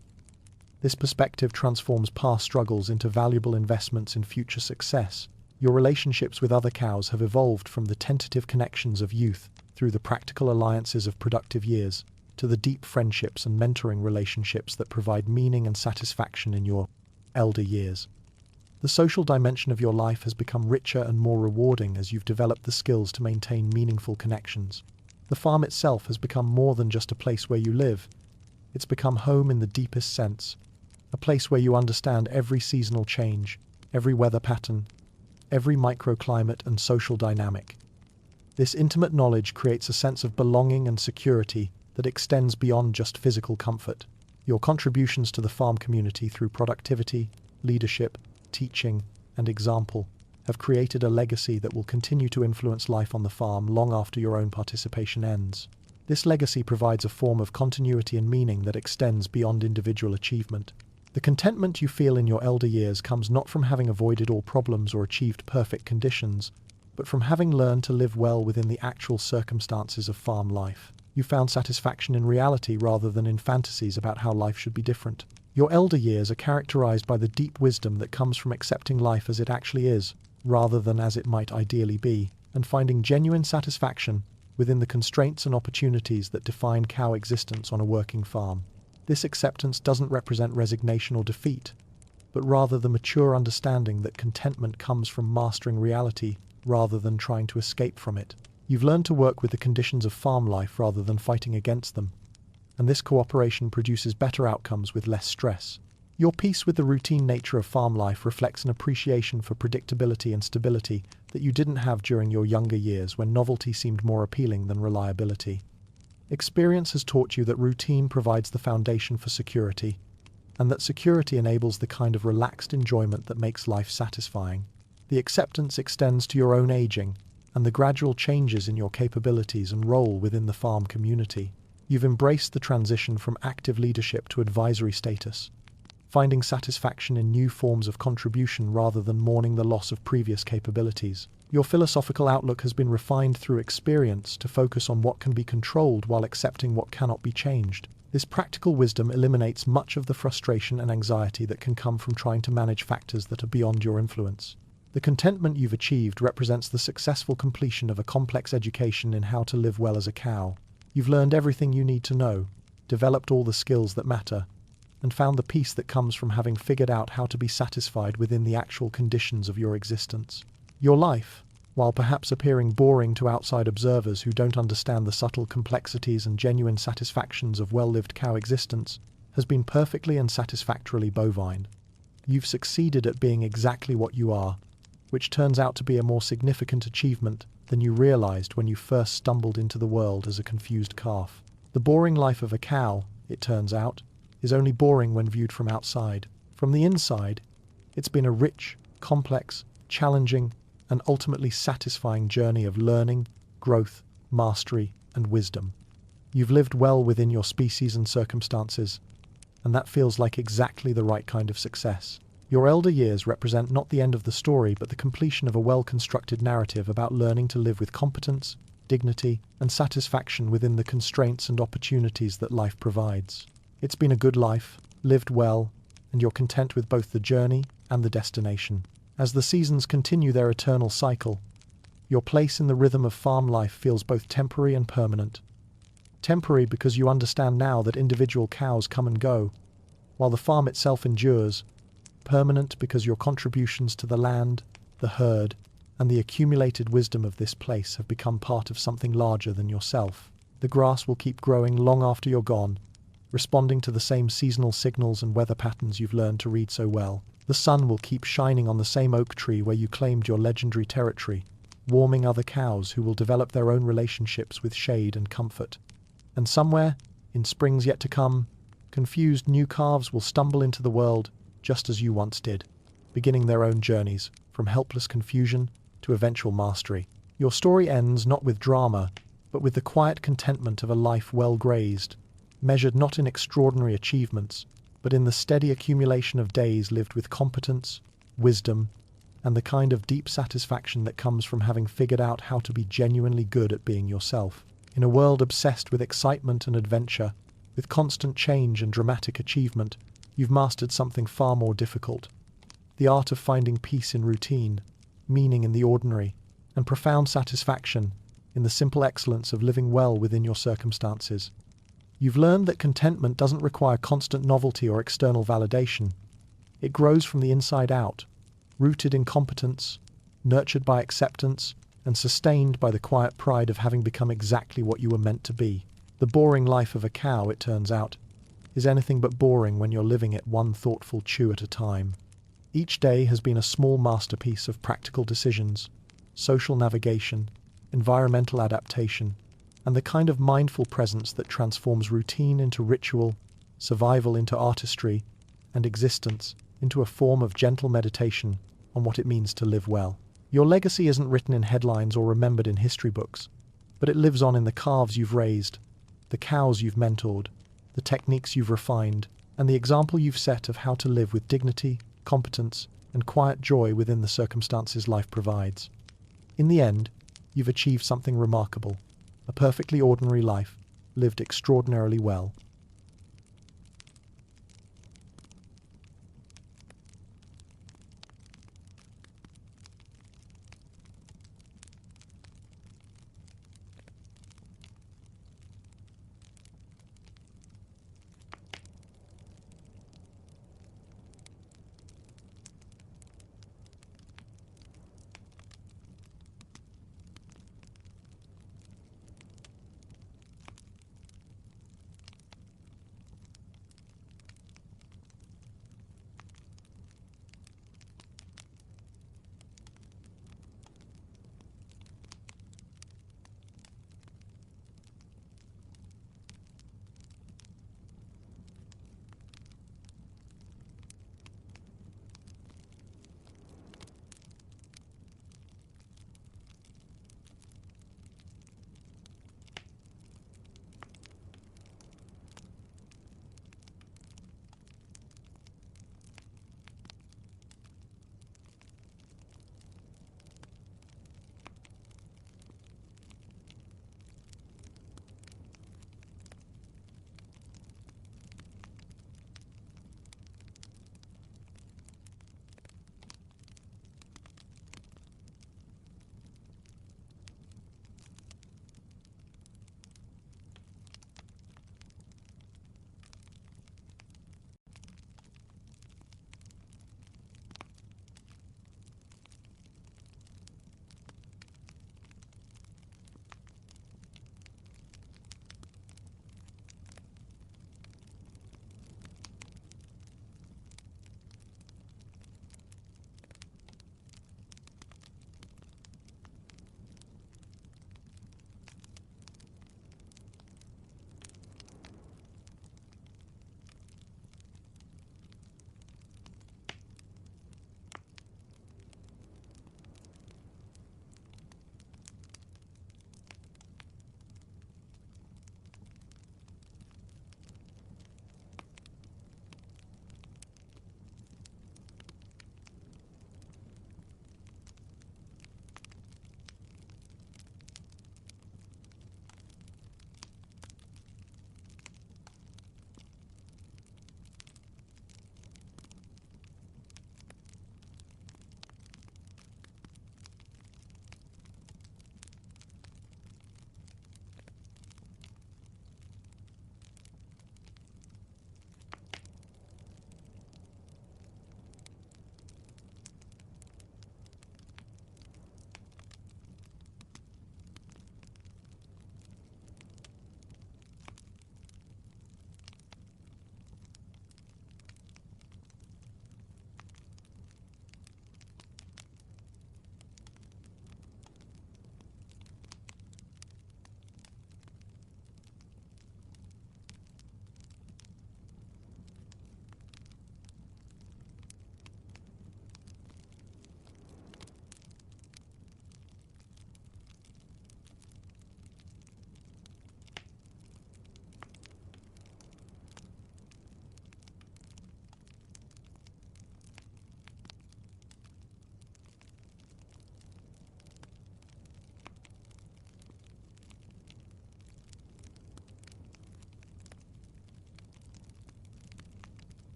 This perspective transforms past struggles into valuable investments in future success. Your relationships with other cows have evolved from the tentative connections of youth through the practical alliances of productive years to the deep friendships and mentoring relationships that provide meaning and satisfaction in your elder years. The social dimension of your life has become richer and more rewarding as you've developed the skills to maintain meaningful connections. The farm itself has become more than just a place where you live. It's become home in the deepest sense, a place where you understand every seasonal change, every weather pattern, every microclimate and social dynamic. This intimate knowledge creates a sense of belonging and security that extends beyond just physical comfort. Your contributions to the farm community through productivity, leadership, teaching, and example have created a legacy that will continue to influence life on the farm long after your own participation ends. This legacy provides a form of continuity and meaning that extends beyond individual achievement. The contentment you feel in your elder years comes not from having avoided all problems or achieved perfect conditions, but from having learned to live well within the actual circumstances of farm life. You found satisfaction in reality rather than in fantasies about how life should be different. Your elder years are characterized by the deep wisdom that comes from accepting life as it actually is, rather than as it might ideally be, and finding genuine satisfaction within the constraints and opportunities that define cow existence on a working farm. This acceptance doesn't represent resignation or defeat, but rather the mature understanding that contentment comes from mastering reality rather than trying to escape from it. You've learned to work with the conditions of farm life rather than fighting against them, and this cooperation produces better outcomes with less stress. Your peace with the routine nature of farm life reflects an appreciation for predictability and stability that you didn't have during your younger years when novelty seemed more appealing than reliability. Experience has taught you that routine provides the foundation for security, and that security enables the kind of relaxed enjoyment that makes life satisfying. The acceptance extends to your own aging and the gradual changes in your capabilities and role within the farm community. You've embraced the transition from active leadership to advisory status, finding satisfaction in new forms of contribution rather than mourning the loss of previous capabilities. Your philosophical outlook has been refined through experience to focus on what can be controlled while accepting what cannot be changed. This practical wisdom eliminates much of the frustration and anxiety that can come from trying to manage factors that are beyond your influence. The contentment you've achieved represents the successful completion of a complex education in how to live well as a cow. You've learned everything you need to know, developed all the skills that matter, and found the peace that comes from having figured out how to be satisfied within the actual conditions of your existence. Your life, while perhaps appearing boring to outside observers who don't understand the subtle complexities and genuine satisfactions of well-lived cow existence, has been perfectly and satisfactorily bovine. You've succeeded at being exactly what you are, which turns out to be a more significant achievement than you realized when you first stumbled into the world as a confused calf. The boring life of a cow, it turns out, is only boring when viewed from outside. From the inside, it's been a rich, complex, challenging, and ultimately satisfying journey of learning, growth, mastery, and wisdom. You've lived well within your species and circumstances, and that feels like exactly the right kind of success. Your elder years represent not the end of the story, but the completion of a well-constructed narrative about learning to live with competence, dignity, and satisfaction within the constraints and opportunities that life provides. It's been a good life, lived well, and you're content with both the journey and the destination. As the seasons continue their eternal cycle, your place in the rhythm of farm life feels both temporary and permanent. Temporary because you understand now that individual cows come and go, while the farm itself endures. Permanent because your contributions to the land, the herd, and the accumulated wisdom of this place have become part of something larger than yourself. The grass will keep growing long after you're gone, responding to the same seasonal signals and weather patterns you've learned to read so well. The sun will keep shining on the same oak tree where you claimed your legendary territory, warming other cows who will develop their own relationships with shade and comfort. And somewhere, in springs yet to come, confused new calves will stumble into the world just as you once did, beginning their own journeys from helpless confusion to eventual mastery. Your story ends not with drama, but with the quiet contentment of a life well grazed, measured not in extraordinary achievements, but in the steady accumulation of days lived with competence, wisdom, and the kind of deep satisfaction that comes from having figured out how to be genuinely good at being yourself. In a world obsessed with excitement and adventure, with constant change and dramatic achievement, you've mastered something far more difficult: the art of finding peace in routine, meaning in the ordinary, and profound satisfaction in the simple excellence of living well within your circumstances. You've learned that contentment doesn't require constant novelty or external validation. It grows from the inside out, rooted in competence, nurtured by acceptance, and sustained by the quiet pride of having become exactly what you were meant to be. The boring life of a cow, it turns out, is anything but boring when you're living it one thoughtful chew at a time. Each day has been a small masterpiece of practical decisions, social navigation, environmental adaptation, and the kind of mindful presence that transforms routine into ritual, survival into artistry, and existence into a form of gentle meditation on what it means to live well. Your legacy isn't written in headlines or remembered in history books, but it lives on in the calves you've raised, the cows you've mentored, the techniques you've refined, and the example you've set of how to live with dignity, competence, and quiet joy within the circumstances life provides. In the end, you've achieved something remarkable, a perfectly ordinary life, lived extraordinarily well.